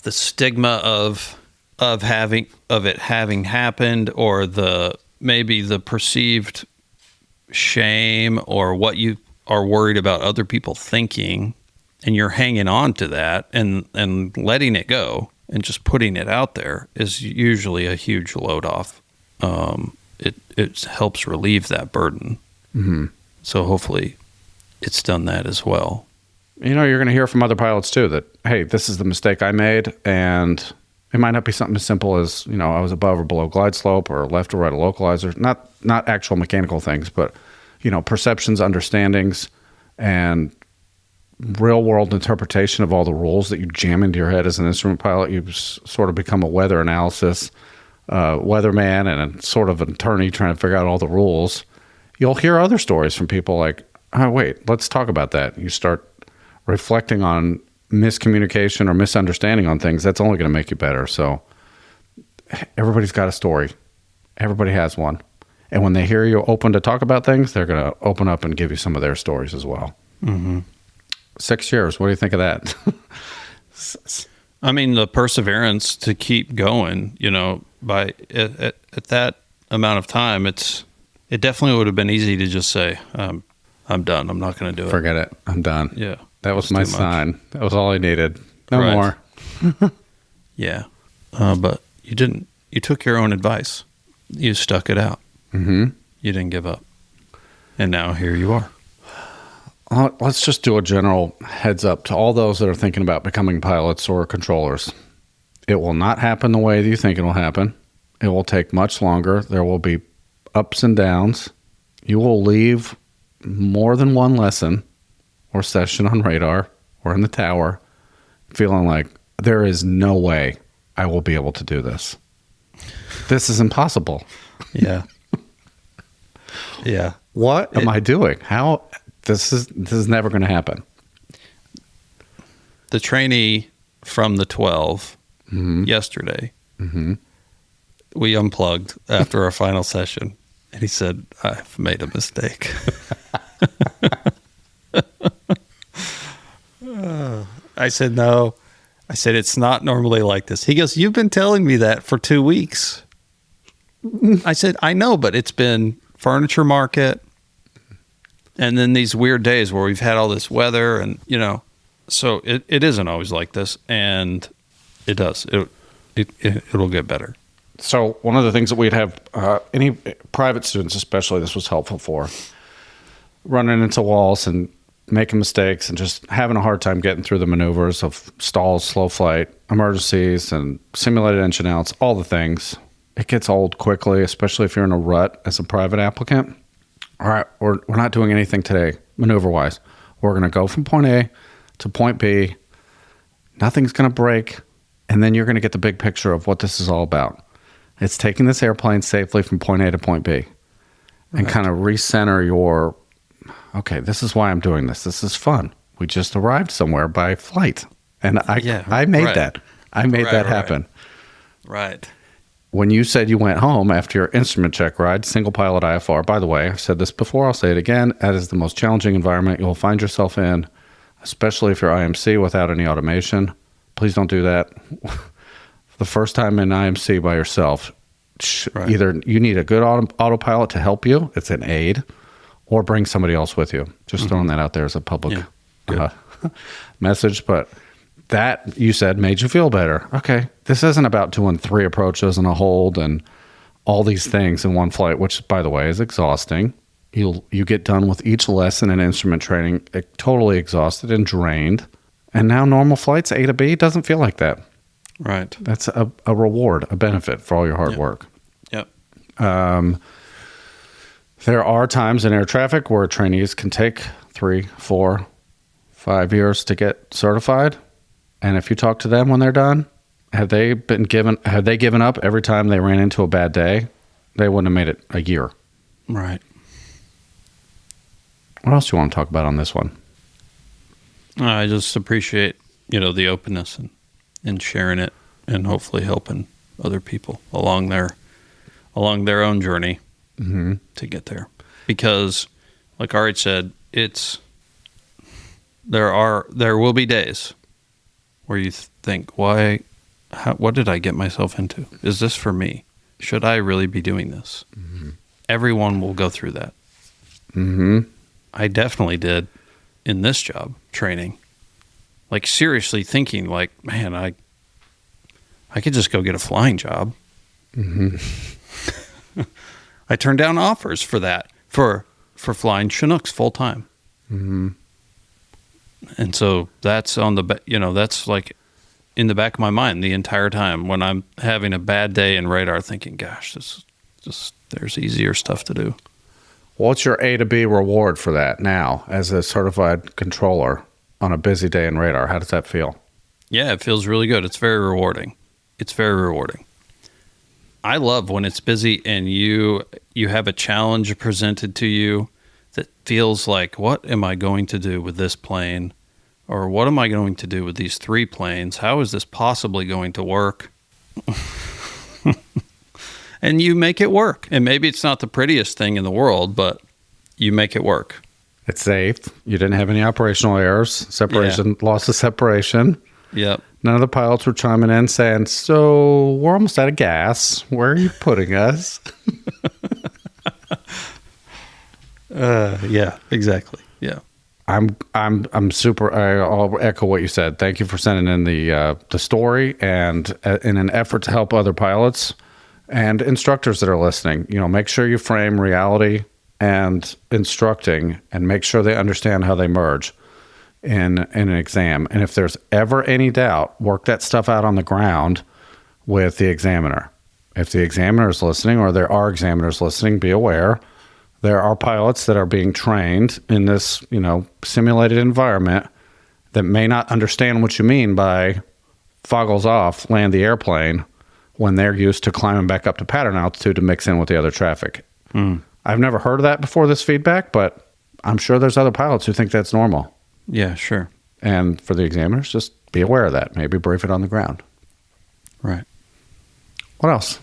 the stigma of it having happened, or maybe the perceived shame, or what you are worried about other people thinking, and you're hanging on to that and letting it go and just putting it out there is usually a huge load off. It helps relieve that burden. Mm-hmm. So hopefully it's done that as well. You're going to hear from other pilots too that, hey, this is the mistake I made, and it might not be something as simple as, I was above or below glide slope or left or right a localizer, not actual mechanical things, but perceptions, understandings, and real world interpretation of all the rules that you jam into your head as an instrument pilot. You sort of become a weather analysis weatherman and a sort of an attorney trying to figure out all the rules. You'll hear other stories from people like, oh, wait, let's talk about that. You start reflecting on miscommunication or misunderstanding on things. That's only going to make you better. So everybody's got a story. Everybody has one. And when they hear you open to talk about things, they're going to open up and give you some of their stories as well. Mm-hmm. 6 years. What do you think of that? I mean, the perseverance to keep going, by at that amount of time, it definitely would have been easy to just say, I'm done. I'm not going to do it. Forget it. I'm done. Yeah. That was my sign. That was all I needed. No more. Yeah. But you didn't. You took your own advice. You stuck it out. Mm-hmm. You didn't give up. And now here you are. Let's just do a general heads up to all those that are thinking about becoming pilots or controllers. It will not happen the way that you think it will happen. It will take much longer. There will be ups and downs. You will leave more than one lesson or session on radar or in the tower feeling like there is no way I will be able to do this. This is impossible. Yeah. Yeah. What am I doing? How? This is never going to happen. The trainee from the 12 yesterday, we unplugged after our final session, and he said, I've made a mistake. I said, no. I said, it's not normally like this. He goes, you've been telling me that for 2 weeks. I said, I know, but it's been furniture market, and then these weird days where we've had all this weather, and so it isn't always like this, and it does. It'll get better. So one of the things that we'd have any private students, especially, this was helpful for, running into walls and making mistakes and just having a hard time getting through the maneuvers of stalls, slow flight, emergencies, and simulated engine outs, all the things. It gets old quickly, especially if you're in a rut as a private applicant. All right, we're not doing anything today, maneuver-wise. We're going to go from point A to point B. Nothing's going to break. And then you're going to get the big picture of what this is all about. It's taking this airplane safely from point A to point B and kind of recenter your, okay, this is why I'm doing this. This is fun. We just arrived somewhere by flight. And I made that. I made that happen. Right. When you said you went home after your instrument check ride, single pilot IFR, by the way, I've said this before, I'll say it again, that is the most challenging environment you'll find yourself in, especially if you're IMC without any automation. Please don't do that. The first time in IMC by yourself, either you need a good autopilot to help you, it's an aid, or bring somebody else with you. Just throwing that out there as a public message, but that, you said, made you feel better. Okay, this isn't about doing 3 approaches and a hold and all these things in one flight, which, by the way, is exhausting. You get done with each lesson in instrument training totally exhausted and drained. And now normal flights, A to B, doesn't feel like that. Right. That's a reward, a benefit for all your hard work. Yep. There are times in air traffic where trainees can take 3, 4, 5 years to get certified. And if you talk to them when they're done, had they given up every time they ran into a bad day, they wouldn't have made it a year. Right. What else do you want to talk about on this one? I just appreciate, the openness and sharing it and hopefully helping other people along their own journey to get there. Because like Ari said, there will be days where you think, what did I get myself into? Is this for me? Should I really be doing this? Mm-hmm. Everyone will go through that. Mm-hmm. I definitely did in this job training. Like seriously thinking like, man, I could just go get a flying job. Mm-hmm. I turned down offers for that, for flying Chinooks full time. Mm-hmm. And so that's that's like in the back of my mind the entire time when I'm having a bad day in radar thinking, gosh, there's easier stuff to do. What's your A to B reward for that now as a certified controller on a busy day in radar? How does that feel? Yeah, it feels really good. It's very rewarding. I love when it's busy and you have a challenge presented to you that feels like, what am I going to do with this plane? Or what am I going to do with these 3 planes? How is this possibly going to work? And you make it work. And maybe it's not the prettiest thing in the world, but you make it work. It's safe. You didn't have any operational errors, loss of separation. Yep. None of the pilots were chiming in saying, so we're almost out of gas. Where are you putting us? Yeah, exactly. Yeah. I'm super. I'll echo what you said. Thank you for sending in the story, and in an effort to help other pilots and instructors that are listening, make sure you frame reality and instructing, and make sure they understand how they merge in an exam. And if there's ever any doubt, work that stuff out on the ground with the examiner. If the examiner is listening, or there are examiners listening, be aware there are pilots that are being trained in this, simulated environment that may not understand what you mean by foggles off, land the airplane, when they're used to climbing back up to pattern altitude to mix in with the other traffic. I've never heard of that before, this feedback, but I'm sure there's other pilots who think that's normal. Yeah, sure. And for the examiners, just be aware of that. Maybe brief it on the ground. Right. What else?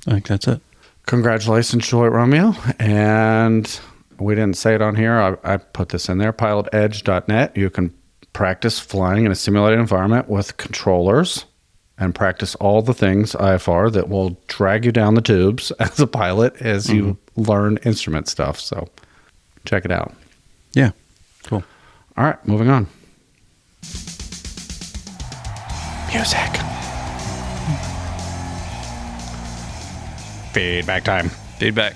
I think that's it. Congratulations, Detroit Romeo. And we didn't say it on here. I put this in there, pilotedge.net. You can practice flying in a simulated environment with controllers and practice all the things IFR that will drag you down the tubes as a pilot as you learn instrument stuff. So check it out. Yeah. Cool. All right, moving on. Music. Feedback time. Feedback.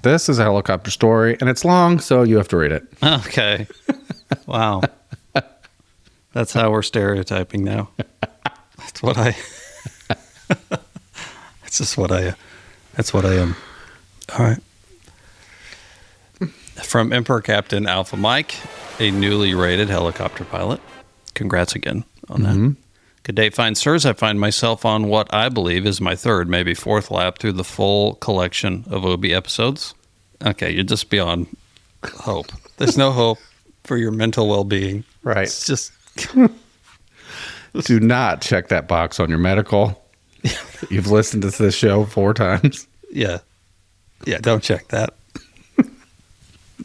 This is a helicopter story, and it's long, so you have to read it. Okay. Wow. That's how we're stereotyping now. That's what I am. All right. From Emperor Captain Alpha Mike, a newly rated helicopter pilot. Congrats again on that. Good day, fine sirs. I find myself on what I believe is my 3rd, maybe 4th lap through the full collection of OB episodes. Okay, you're just beyond hope. There's no hope for your mental well-being. Right. It's just... Do not check that box on your medical. You've listened to this show 4 times. Yeah. Yeah, don't check that.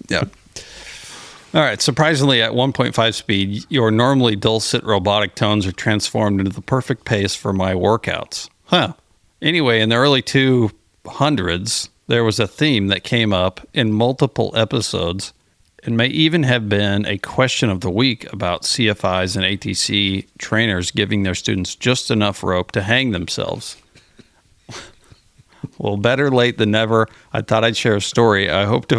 Yeah. All right. Surprisingly, at 1.5 speed, your normally dulcet robotic tones are transformed into the perfect pace for my workouts. Huh. Anyway, in the early 200s, there was a theme that came up in multiple episodes and may even have been a question of the week about CFIs and ATC trainers giving their students just enough rope to hang themselves. Well, better late than never. I thought I'd share a story. I hope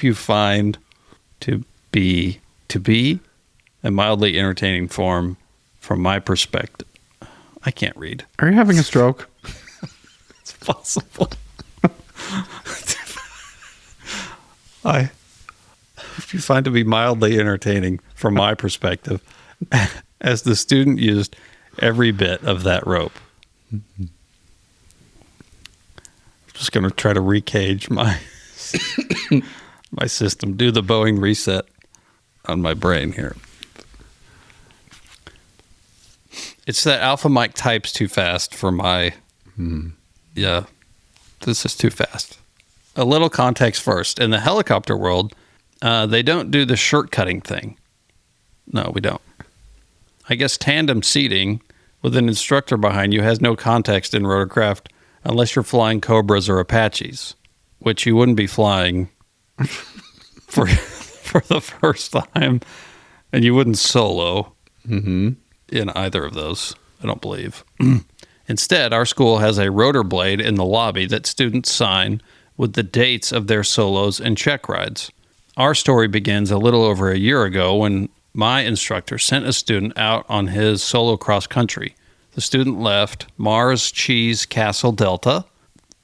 you find to be a mildly entertaining form from my perspective. I can't read. Are you having a stroke? It's possible. You find to be mildly entertaining from my perspective, as the student used every bit of that rope. I'm just going to try to recage my my system, do the Boeing reset on my brain here. It's that Alpha Mike types too fast for my... Yeah, this is too fast. A little context first. In the helicopter world, they don't do the shirt cutting thing. No, we don't. I guess tandem seating with an instructor behind you has no context in rotorcraft unless you're flying Cobras or Apaches, which you wouldn't be flying for the first time, and you wouldn't solo in either of those, I don't believe. Instead, our school has a rotor blade in the lobby that students sign with the dates of their solos and check rides. Our story begins a little over a year ago when my instructor sent a student out on his solo cross country. The student left Mars Cheese Castle Delta,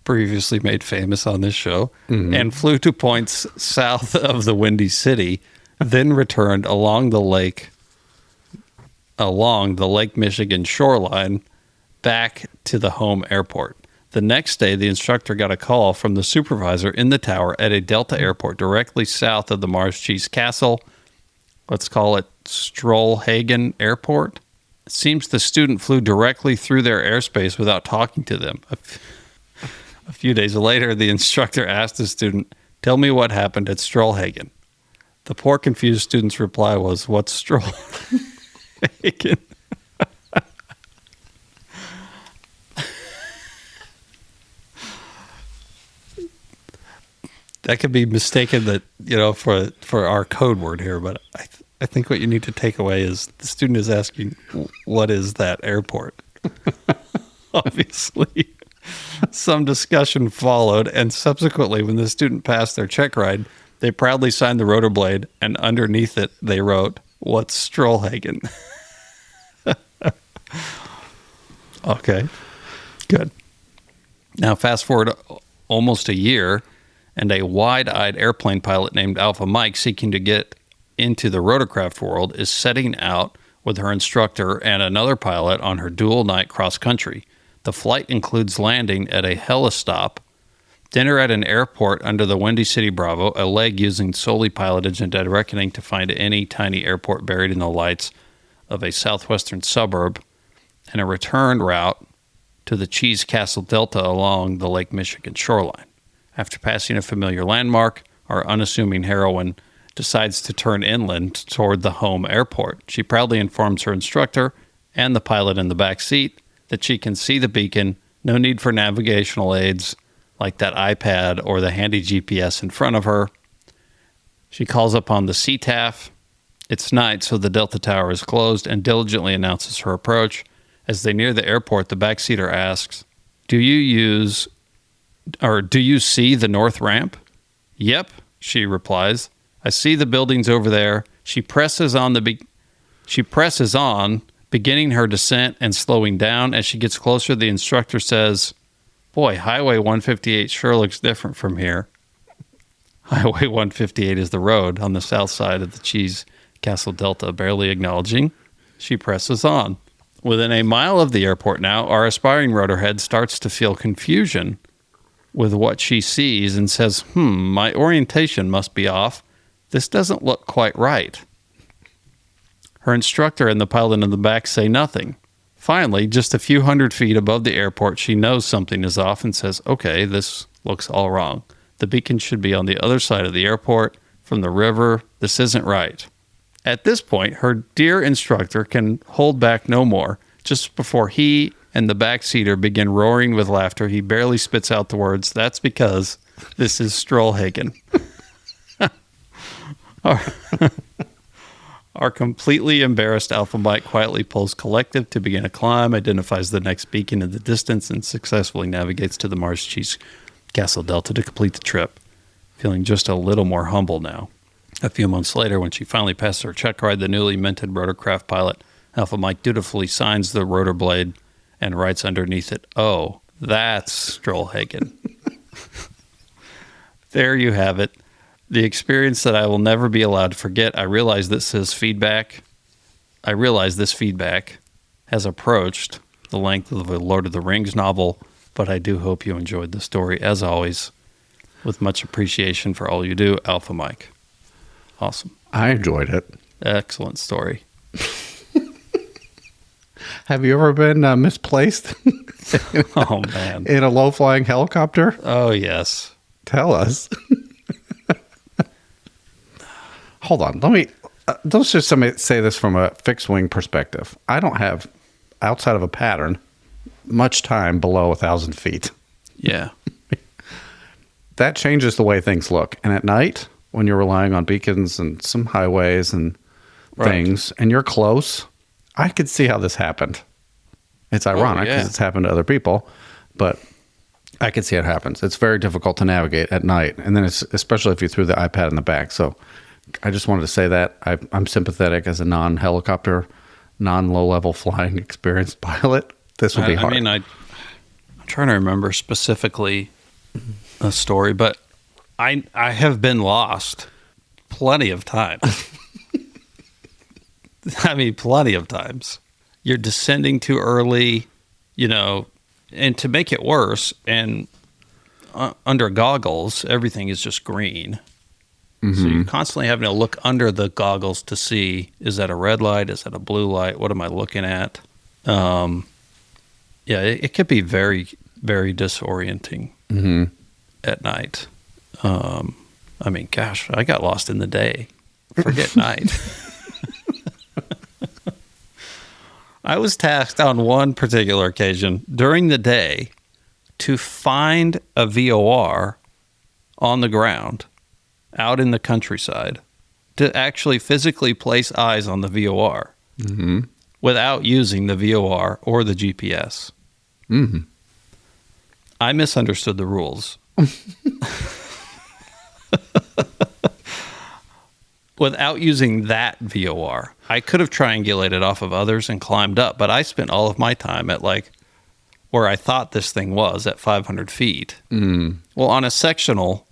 previously made famous on this show, and flew to points south of the Windy City, then returned along the Lake Michigan shoreline back to the home airport. The next day, the instructor got a call from the supervisor in the tower at a Delta airport directly south of the Mars Cheese Castle. Let's call it Strollhagen Airport. It seems the student flew directly through their airspace without talking to them. A few days later, the instructor asked the student, "Tell me what happened at Strollhagen." The poor confused student's reply was, "What's Strollhagen?" That could be mistaken that, for our code word here, but I think what you need to take away is the student is asking, what is that airport? Obviously, some discussion followed, and subsequently, when the student passed their check ride, they proudly signed the rotor blade, and underneath it, they wrote, "What's Strollhagen?" Okay, good. Now, fast forward almost a year, and a wide-eyed airplane pilot named Alpha Mike, seeking to get into the rotorcraft world, is setting out with her instructor and another pilot on her dual-night cross-country. The flight includes landing at a helistop, dinner at an airport under the Windy City Bravo, a leg using solely pilotage and dead reckoning to find any tiny airport buried in the lights of a southwestern suburb, and a return route to the Cheese Castle Delta along the Lake Michigan shoreline. After passing a familiar landmark, our unassuming heroine decides to turn inland toward the home airport. She proudly informs her instructor and the pilot in the back seat that she can see the beacon, no need for navigational aids like that iPad or the handy GPS in front of her. She calls upon the CTAF. It's night, so the Delta Tower is closed, and diligently announces her approach. As they near the airport, the backseater asks, Do you see the north ramp?" "Yep," she replies. "I see the buildings over there." She presses on, beginning her descent and slowing down. As she gets closer, the instructor says, "Boy, Highway 158 sure looks different from here." Highway 158 is the road on the south side of the Cheese Castle Delta. Barely acknowledging, she presses on. Within a mile of the airport now, our aspiring rotorhead starts to feel confusion with what she sees and says, "My orientation must be off. This doesn't look quite right." Her instructor and the pilot in the back say nothing. Finally, just a few hundred feet above the airport, she knows something is off and says, "Okay, this looks all wrong. The beacon should be on the other side of the airport from the river. This isn't right." At this point, her dear instructor can hold back no more. Just before he and the backseater begin roaring with laughter, he barely spits out the words, "That's because this is Strollhagen." Our completely embarrassed Alpha Mike quietly pulls collective to begin a climb, identifies the next beacon in the distance, and successfully navigates to the Mars Cheese Castle Delta to complete the trip, feeling just a little more humble now. A few months later, when she finally passes her check ride, the newly minted rotorcraft pilot Alpha Mike dutifully signs the rotor blade and writes underneath it, "Oh, that's Strollhagen." There you have it. The experience that I will never be allowed to forget. I realize this feedback has approached the length of the Lord of the Rings novel, but I do hope you enjoyed the story. As always, with much appreciation for all you do, Alpha Mike. Awesome. I enjoyed it. Excellent story. Have you ever been misplaced Oh, man. in a low-flying helicopter? Oh, yes. Tell us. Hold on. Let's just say this from a fixed-wing perspective. I don't have, outside of a pattern, much time below 1,000 feet. Yeah. That changes the way things look. And at night, when you're relying on beacons and some highways and things, and you're close, I could see how this happened. It's ironic because it's happened to other people, but I could see it happens. It's very difficult to navigate at night, and then it's especially if you threw the iPad in the back. So I just wanted to say that I'm sympathetic as a non-helicopter, non-low-level flying experienced pilot. This would be hard. I mean, I'm trying to remember specifically a story, but I have been lost plenty of times. I mean, plenty of times. You're descending too early, and to make it worse, and under goggles, everything is just green. Mm-hmm. So you're constantly having to look under the goggles to see, is that a red light? Is that a blue light? What am I looking at? It could be very, very disorienting at night. I mean, gosh, I got lost in the day. Forget night. I was tasked on one particular occasion during the day to find a VOR on the ground out in the countryside, to actually physically place eyes on the VOR without using the VOR or the GPS. Mm-hmm. I misunderstood the rules. Without using that VOR, I could have triangulated off of others and climbed up, but I spent all of my time at where I thought this thing was at 500 feet. Mm. Well, on a sectional,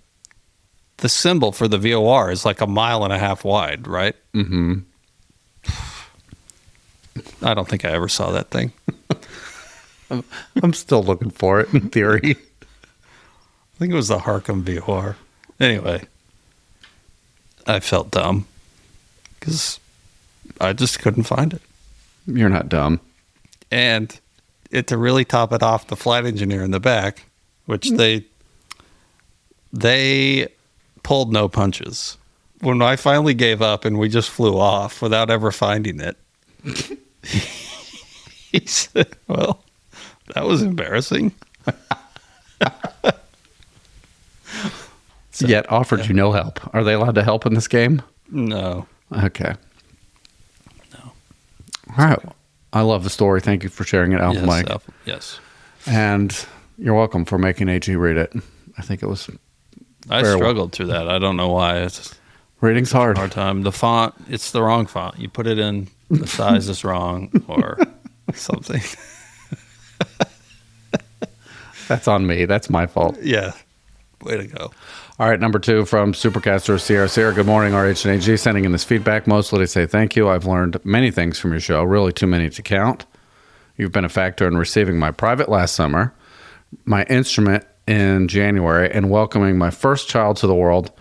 the symbol for the VOR is like 1.5 miles wide, right? Mm-hmm. I don't think I ever saw that thing. I'm still looking for it in theory. I think it was the Harcum VOR. Anyway, I felt dumb because I just couldn't find it. You're not dumb. And to really top it off, the flight engineer in the back, which they pulled no punches. When I finally gave up and we just flew off without ever finding it, he said, "Well, that was embarrassing." Yet offered you no help. Are they allowed to help in this game? No. Okay. No. All right. I love the story. Thank you for sharing it, Alpha Mike. Yes. And you're welcome for making AG read it. I think it was... I struggled through that. I don't know why. Reading's hard. Hard time. The font, it's the wrong font. You put it in, the size is wrong or something. That's on me. That's my fault. Yeah. Way to go. All right, number 2 from Supercaster Sierra. Sierra, good morning, RH and AG. Sending in this feedback mostly to say thank you. I've learned many things from your show, really too many to count. You've been a factor in receiving my private last summer, my instrument in January, and welcoming my first child to the world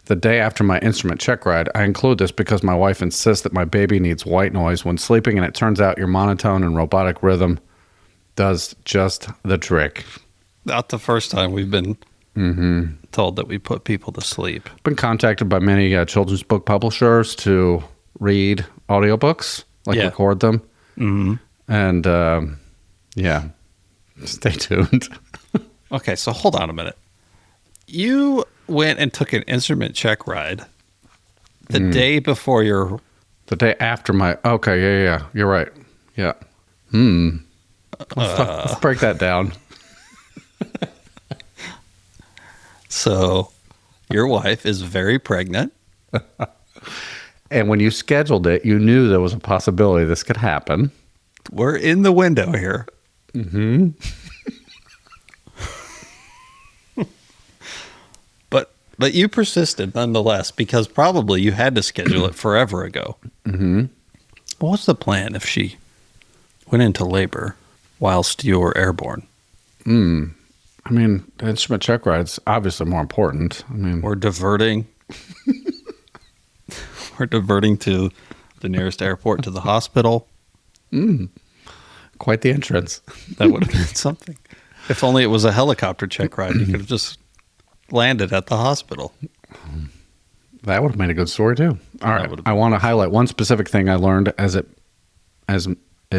the day after my instrument check ride. I include this because my wife insists that my baby needs white noise when sleeping, and it turns out your monotone and robotic rhythm does just the trick. Not the first time we've been told that we put people to sleep. Been contacted by many children's book publishers to read audiobooks, record them. Mm-hmm. And, stay tuned. Okay, so hold on a minute. You went and took an instrument check ride the day before your... The day after my... Okay, yeah. You're right. Yeah. Let's break that down. So, your wife is very pregnant. And when you scheduled it, you knew there was a possibility this could happen. We're in the window here. Mm-hmm. But you persisted nonetheless, because probably you had to schedule it forever ago. Mm-hmm. What was the plan if she went into labor whilst you were airborne? I mean, the instrument check ride's obviously more important. I mean, We're diverting. We're diverting to the nearest airport to the hospital. quite the entrance. That would have been something. If only it was a helicopter check ride, you could have just landed at the hospital. That would have made a good story too. All right, would have I want to highlight one specific thing I learned, as it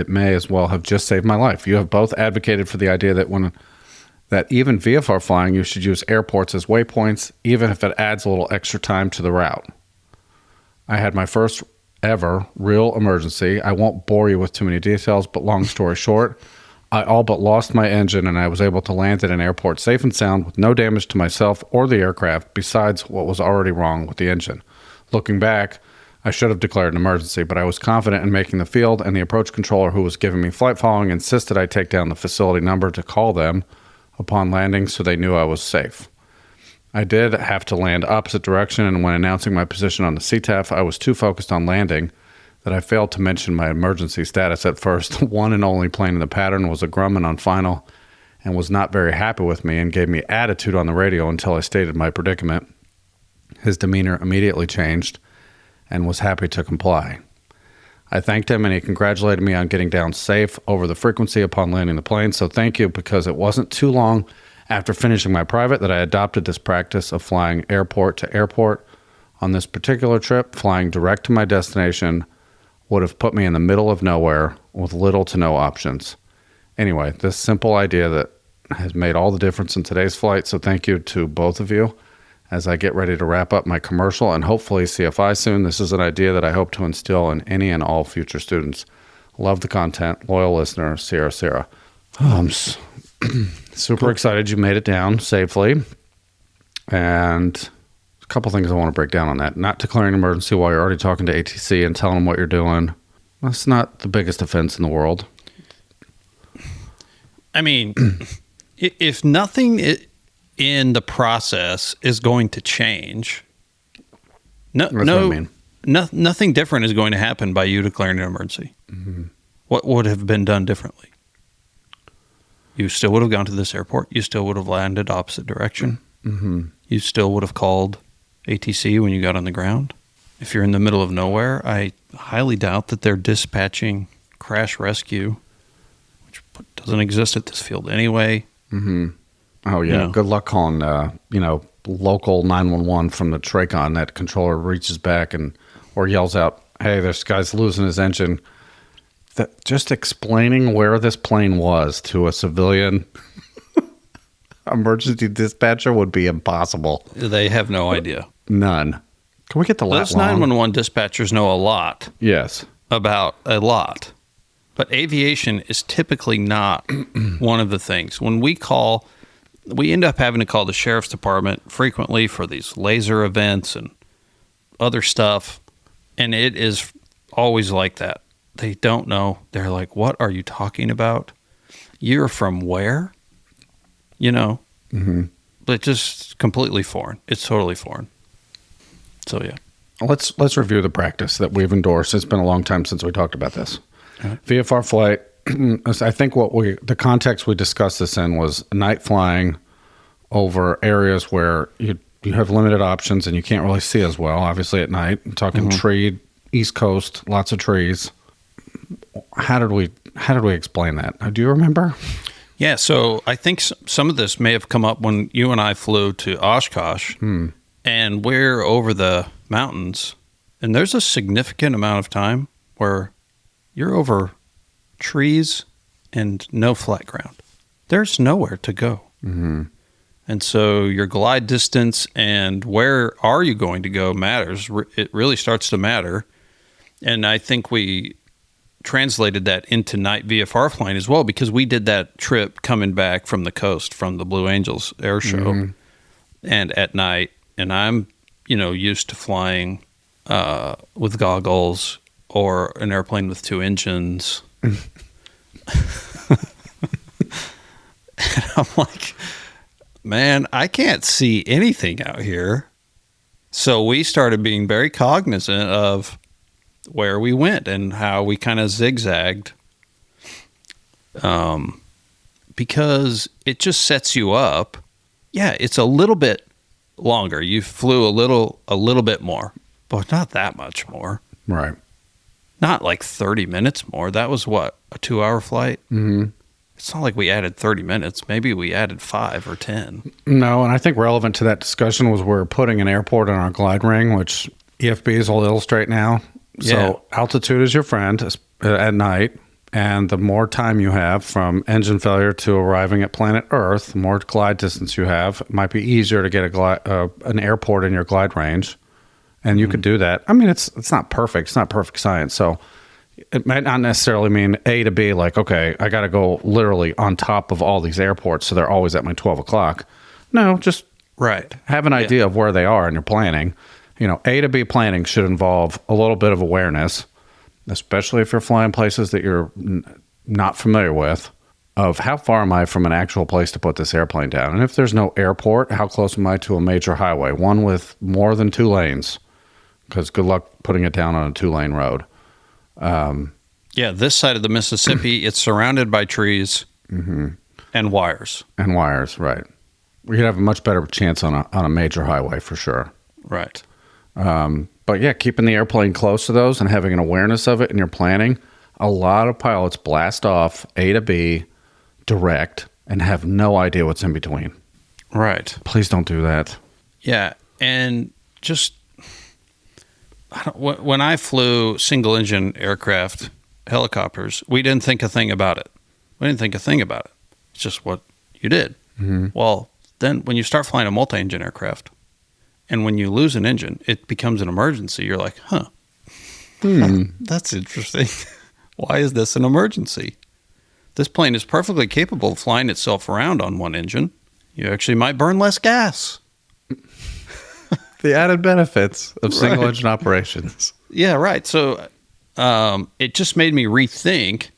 may as well have just saved my life. You have both advocated for the idea that even VFR flying, you should use airports as waypoints, even if it adds a little extra time to the route. I had my first ever real emergency. I won't bore you with too many details, but long story short, I all but lost my engine, and I was able to land at an airport safe and sound with no damage to myself or the aircraft besides what was already wrong with the engine. Looking back, I should have declared an emergency, but I was confident in making the field, and the approach controller who was giving me flight following insisted I take down the facility number to call them upon landing so they knew I was safe. I did have to land opposite direction, and when announcing my position on the CTAF, I was too focused on landing that I failed to mention my emergency status at first. One and only plane in the pattern was a Grumman on final and was not very happy with me and gave me attitude on the radio until I stated my predicament. His demeanor immediately changed and was happy to comply. I thanked him, and he congratulated me on getting down safe over the frequency upon landing the plane, so thank you, because it wasn't too long after finishing my private that I adopted this practice of flying airport to airport. On this particular trip, flying direct to my destination would have put me in the middle of nowhere with little to no options. Anyway, this simple idea that has made all the difference in today's flight, so thank you to both of you. As I get ready to wrap up my commercial and hopefully CFI soon, this is an idea that I hope to instill in any and all future students. Love the content. Loyal listener, Sierra. I'm super excited you made it down safely. And a couple things I want to break down on that. Not declaring an emergency while you're already talking to ATC and telling them what you're doing. That's not the biggest offense in the world. I mean, if nothing in the process is going to change, nothing different is going to happen by you declaring an emergency. Mm-hmm. What would have been done differently? You still would have gone to this airport. You still would have landed opposite direction. Mm-hmm. You still would have called ATC when you got on the ground. If you're in the middle of nowhere, I highly doubt that they're dispatching crash rescue, which doesn't exist at this field anyway. Mm-hmm. Oh, yeah. Good luck calling, local 911 from the Tracon. That controller reaches back or yells out, hey, this guy's losing his engine. Just explaining where this plane was to a civilian emergency dispatcher would be impossible. They have no idea. None. Can we get the last Those 911 dispatchers know a lot. Yes. About a lot. But aviation is typically not one of the things. When we end up having to call the sheriff's department frequently for these laser events and other stuff. And it is always like that. They don't know. They're like, what are you talking about? You're from where? Mm-hmm. But just completely foreign. It's totally foreign. So, yeah. Let's review the practice that we've endorsed. It's been a long time since we talked about this. Right. VFR flight, I think the context we discussed this in was night flying over areas where you have limited options and you can't really see as well, obviously at night. I'm talking tree, East Coast, lots of trees. How did we explain that? Do you remember? Yeah, so I think some of this may have come up when you and I flew to Oshkosh, and we're over the mountains, and there's a significant amount of time where you're over trees and no flat ground. There's nowhere to go. Mm-hmm. And so your glide distance and where are you going to go matters. It really starts to matter. And I think we translated that into night VFR flying as well, because we did that trip coming back from the coast from the Blue Angels air show and at night. And I'm, used to flying with goggles or an airplane with 2 engines. And I'm like, man, I can't see anything out here. So we started being very cognizant of where we went and how we kind of zigzagged, because it just sets you up. Yeah, it's a little bit longer. You flew a little bit more, but not that much more. Right. Not like 30 minutes more. That was what, a 2-hour flight? Mm-hmm. It's not like we added 30 minutes. Maybe we added 5 or 10. No, and I think relevant to that discussion was we're putting an airport on our glide ring, which EFBs will illustrate now. So altitude is your friend at night, and the more time you have from engine failure to arriving at planet Earth, the more glide distance you have. It might be easier to get an airport in your glide range, and you could do that. I mean, it's not perfect. It's not perfect science. So it might not necessarily mean A to B, like, okay, I got to go literally on top of all these airports, so they're always at my 12 o'clock. No, just have an idea of where they are in your planning. You know, A to B planning should involve a little bit of awareness, especially if you're flying places that you're not familiar with, of how far am I from an actual place to put this airplane down? And if there's no airport, how close am I to a major highway, one with more than 2 lanes? Because good luck putting it down on a 2-lane road. This side of the Mississippi, it's surrounded by trees and wires. And wires, right. We'd have a much better chance on a major highway for sure. Right. But yeah, keeping the airplane close to those and having an awareness of it in your planning. A lot of pilots blast off A to B direct and have no idea what's in between. Right. Please don't do that. Yeah, and just when I flew single-engine aircraft, helicopters, we didn't think a thing about it. It's just what you did. Mm-hmm. Well, then when you start flying a multi-engine aircraft, and when you lose an engine, it becomes an emergency. You're like, that's interesting. Why is this an emergency? This plane is perfectly capable of flying itself around on one engine. You actually might burn less gas. The added benefits of single-engine operations. Yeah, right. So it just made me rethink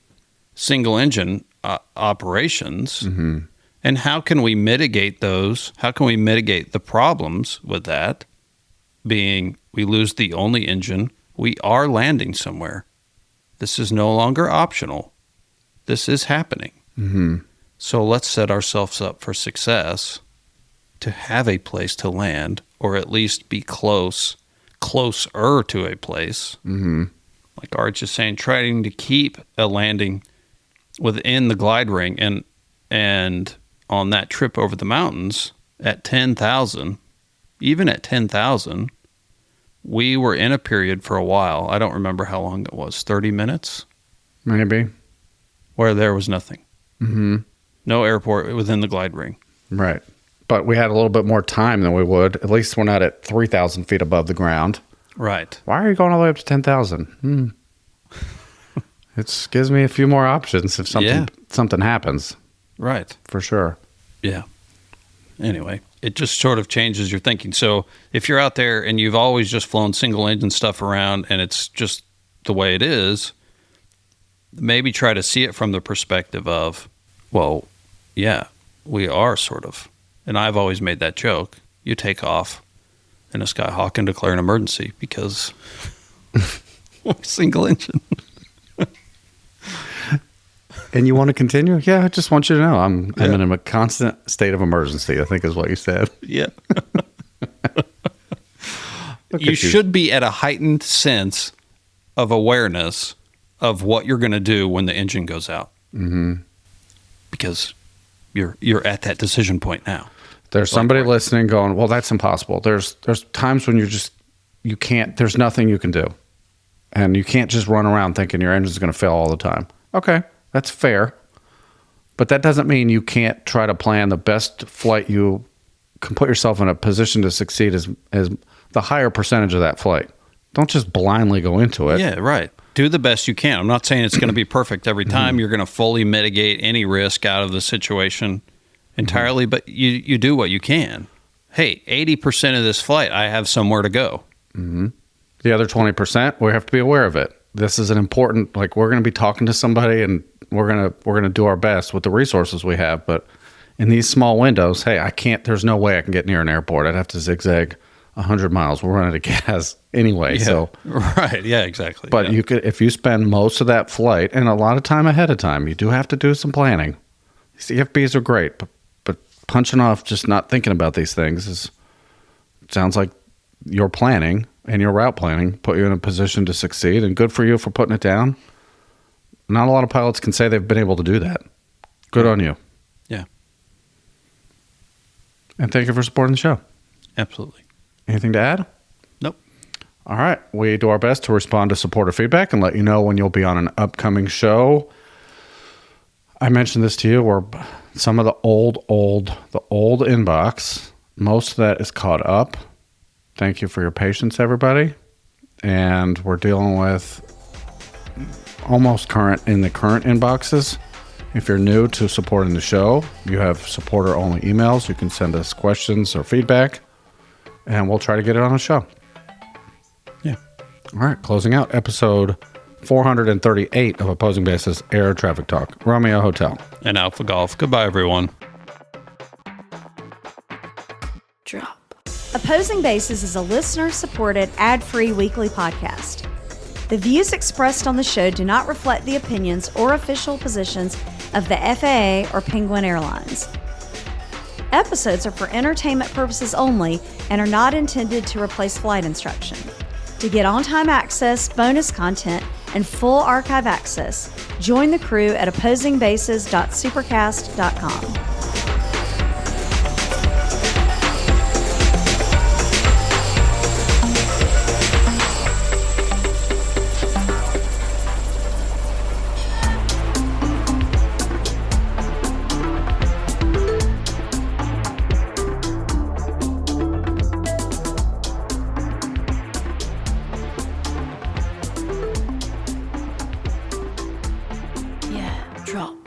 single-engine operations. Mm-hmm. And how can we mitigate those? How can we mitigate the problems with that? Being we lose the only engine, we are landing somewhere. This is no longer optional. This is happening. Mm-hmm. So let's set ourselves up for success to have a place to land, or at least be closer to a place. Mm-hmm. Like Arch is saying, trying to keep a landing within the glide ring, and on that trip over the mountains at 10,000, even at 10,000, we were in a period for a while. I don't remember how long it was, 30 minutes? Maybe. Where there was nothing. Mm-hmm. No airport within the glide ring. Right. But we had a little bit more time than we would. At least we're not at 3,000 feet above the ground. Right. Why are you going all the way up to 10,000? It gives me a few more options if something happens. Right. For sure. Yeah. Anyway, it just sort of changes your thinking. So if you're out there and you've always just flown single engine stuff around and it's just the way it is, maybe try to see it from the perspective of, well, yeah, we are sort of. And I've always made that joke. You take off in a Skyhawk and declare an emergency because we're single engine. And you want to continue? Yeah, I just want you to know I'm in a constant state of emergency, I think is what you said. Yeah. You should be at a heightened sense of awareness of what you're going to do when the engine goes out. Mm-hmm. Because you're at that decision point now. There's somebody listening going, well, that's impossible. There's times when you can't, there's nothing you can do. And you can't just run around thinking your engine's going to fail all the time. Okay, that's fair. But that doesn't mean you can't try to plan the best flight you can put yourself in a position to succeed as the higher percentage of that flight. Don't just blindly go into it. Yeah, right. Do the best you can. I'm not saying it's going to be perfect every time. Mm-hmm. You're going to fully mitigate any risk out of the situation entirely, mm-hmm. but you do what you can. Hey, 80% of this flight, I have somewhere to go. Mm-hmm. The other 20%, we have to be aware of it. This is an important, like, we're going to be talking to somebody and we're going to do our best with the resources we have. But in these small windows, hey, there's no way I can get near an airport. I'd have to zigzag 100 miles. We're running out of gas anyway. Yeah, so right. Yeah, exactly. But you could, if you spend most of that flight and a lot of time ahead of time, you do have to do some planning. CFBs are great, but punching off, just not thinking about these things sounds like your planning and your route planning put you in a position to succeed, and good for you for putting it down. Not a lot of pilots can say they've been able to do that. Good on you. Yeah. And thank you for supporting the show. Absolutely. Anything to add? Nope. All right. We do our best to respond to supporter feedback and let you know when you'll be on an upcoming show. I mentioned this to you, where some of the old inbox, most of that is caught up. Thank you for your patience, everybody. And we're dealing with almost in the current inboxes. If you're new to supporting the show, you have supporter-only emails. You can send us questions or feedback, and we'll try to get it on the show. Yeah. All right, closing out episode 438 of Opposing Bases Air Traffic Talk. Romeo Hotel. And Alpha Golf. Goodbye, everyone. Drop. Opposing Bases is a listener-supported, ad-free weekly podcast. The views expressed on the show do not reflect the opinions or official positions of the FAA or Penguin Airlines. Episodes are for entertainment purposes only and are not intended to replace flight instruction. To get on-time access, bonus content, and full archive access, join the crew at opposingbases.supercast.com. Drop.